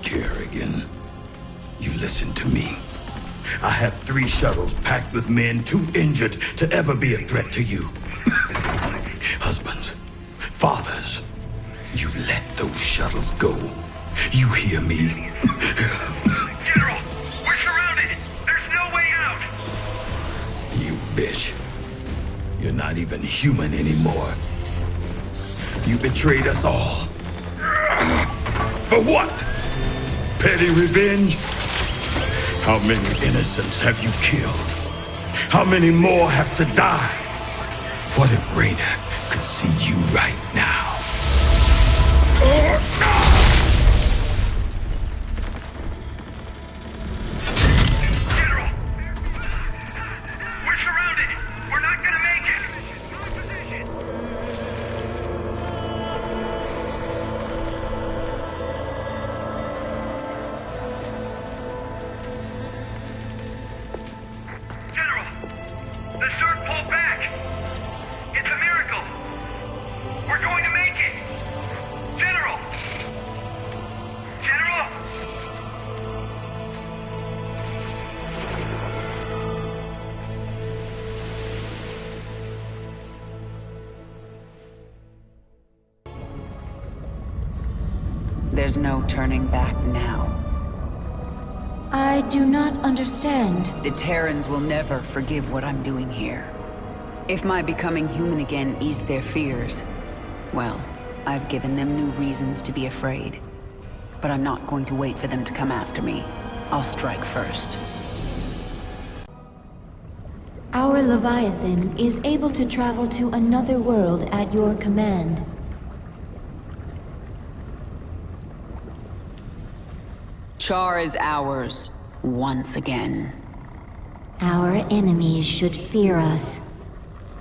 Kerrigan, you listen to me. I have 3 shuttles packed with men too injured to ever be a threat to you. Husbands, fathers, you let those shuttles go. You hear me? General, we're surrounded. There's no way out. You bitch. You're not even human anymore. You betrayed us all. For what? Petty revenge? How many innocents have you killed? How many more have to die? What if Raynor could see you right now? General, we're surrounded. We're not gonna make it. General, the Zerg pulled back. It's a miracle. We're going to make it. General! General! There's no turning back now. I do not understand. The Terrans will never forgive what I'm doing here. If my becoming human again eased their fears, well, I've given them new reasons to be afraid. But I'm not going to wait for them to come after me. I'll strike first. Our Leviathan is able to travel to another world at your command. Char is ours, once again. Our enemies should fear us.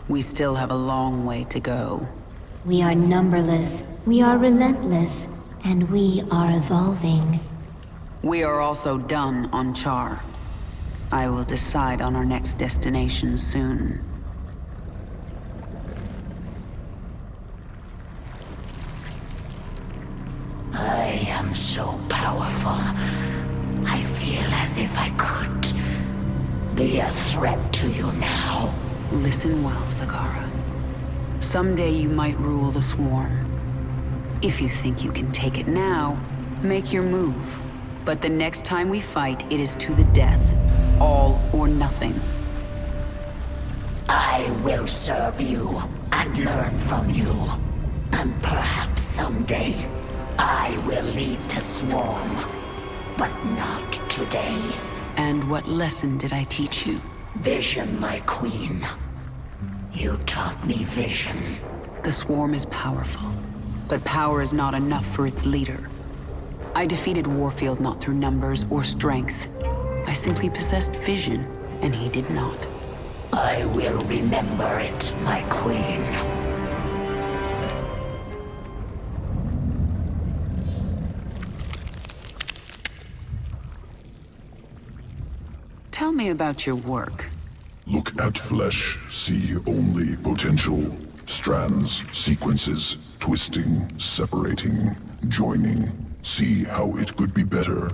We still have a long way to go. We are numberless, we are relentless, and we are evolving. We are also done on Char. I will decide on our next destination soon. I am so powerful. I feel as if I could be a threat to you now. Listen well, Zagara. Someday you might rule the Swarm. If you think you can take it now, make your move. But the next time we fight, it is to the death. All or nothing. I will serve you and learn from you. And perhaps someday, I will lead the Swarm. But not today. And what lesson did I teach you? Vision, my queen. You taught me vision. The Swarm is powerful, but power is not enough for its leader. I defeated Warfield not through numbers or strength. I simply possessed vision, and he did not. I will remember it, my queen. Tell me about your work. Look at flesh, see only potential. Strands, sequences, twisting, separating, joining. See how it could be better.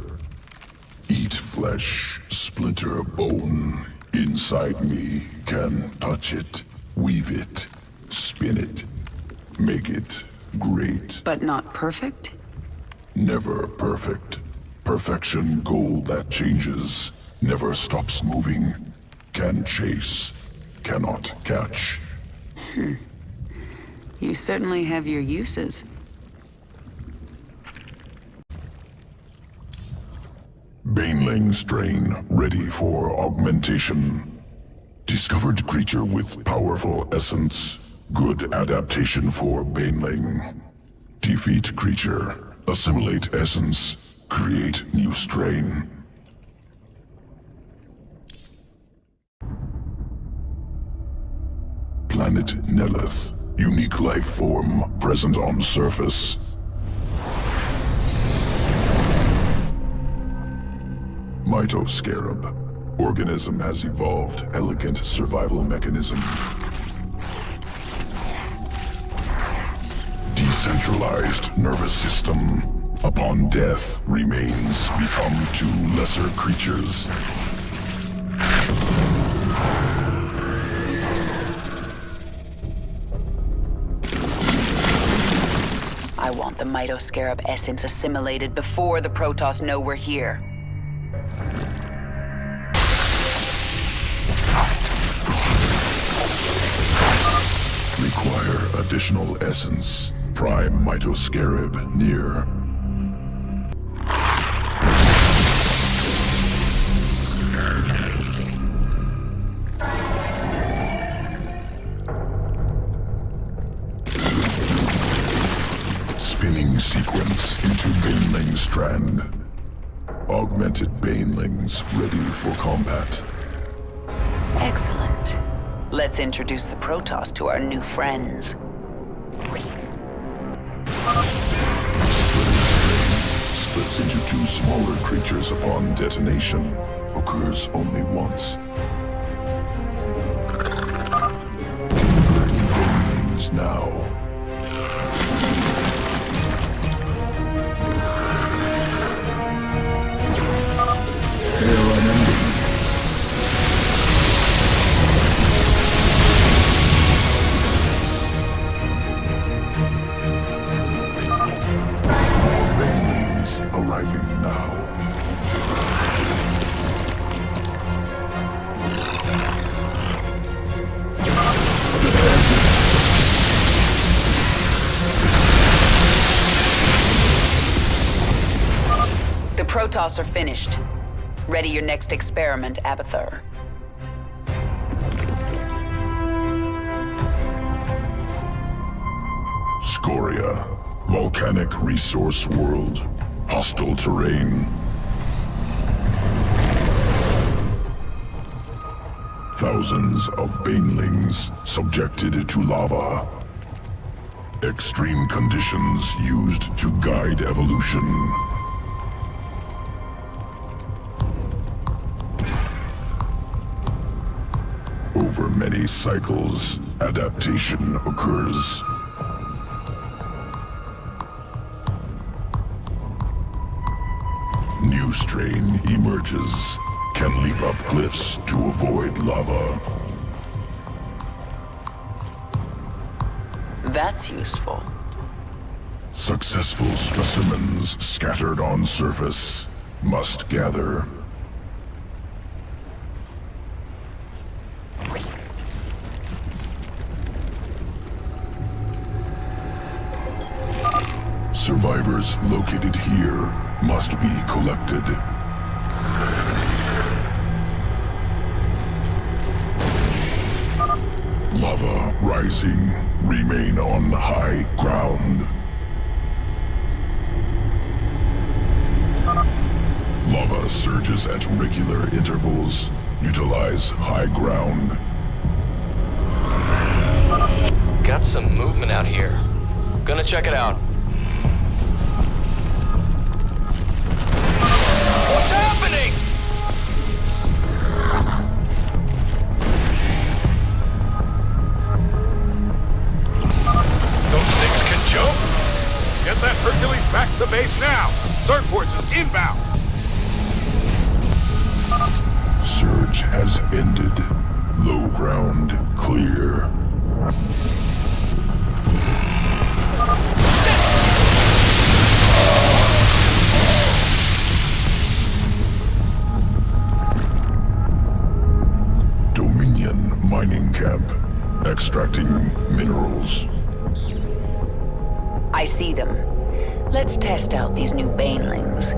Eat flesh, splinter bone. Inside me can touch it, weave it, spin it, make it great. But not perfect? Never perfect. Perfection goal that changes, never stops moving. Can chase, cannot catch. You certainly have your uses. Baneling strain ready for augmentation. Discovered creature with powerful essence. Good adaptation for Baneling. Defeat creature. Assimilate essence. Create new strain. Planet Nelith. Unique life form present on surface. Mytoscarab. Organism has evolved elegant survival mechanism. Decentralized nervous system. Upon death, remains become two lesser creatures. I want the Mytoscarab essence assimilated before the Protoss know we're here. Require additional essence. Prime Mytoscarab near. Spinning sequence into Baneling strand. Augmented Banelings ready for combat. Excellent. Let's introduce the Protoss to our new friends. Splits into two smaller creatures upon detonation. Occurs only once. Banelings now. Arriving now. The Protoss are finished. Ready your next experiment, Abathur. Scoria, volcanic resource world. Hostile terrain. Thousands of banelings subjected to lava. Extreme conditions used to guide evolution. Over many cycles, adaptation occurs. New strain emerges. Can leap up cliffs to avoid lava. That's useful. Successful specimens scattered on surface must gather. Survivors located here must be collected. Lava rising. Remain on high ground. Lava surges at regular intervals. Utilize high ground. Got some movement out here. Gonna check it out. What's happening? Those things can jump? Get that Hercules back to base now! Zerg forces inbound! Surge has ended. Low ground clear. Dominion mining camp. Extracting minerals. I see them. Let's test out these new banelings.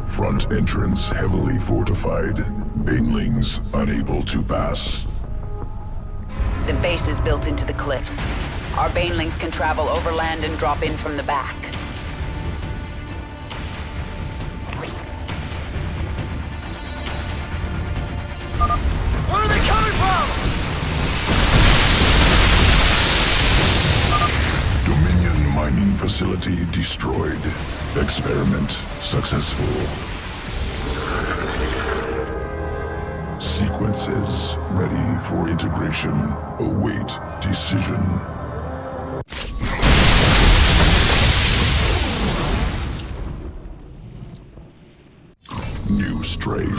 Front entrance heavily fortified. Banelings unable to pass. The base is built into the cliffs. Our banelings can travel overland and drop in from the back. Where are they coming from? Dominion mining facility destroyed. Experiment successful. Sequences ready for integration. Await decision. New strain.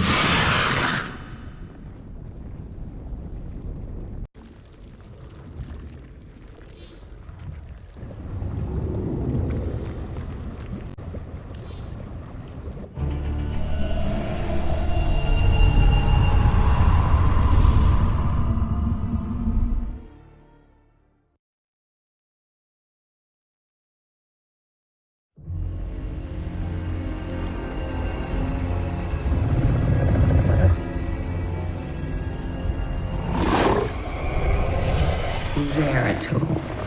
Zeratul.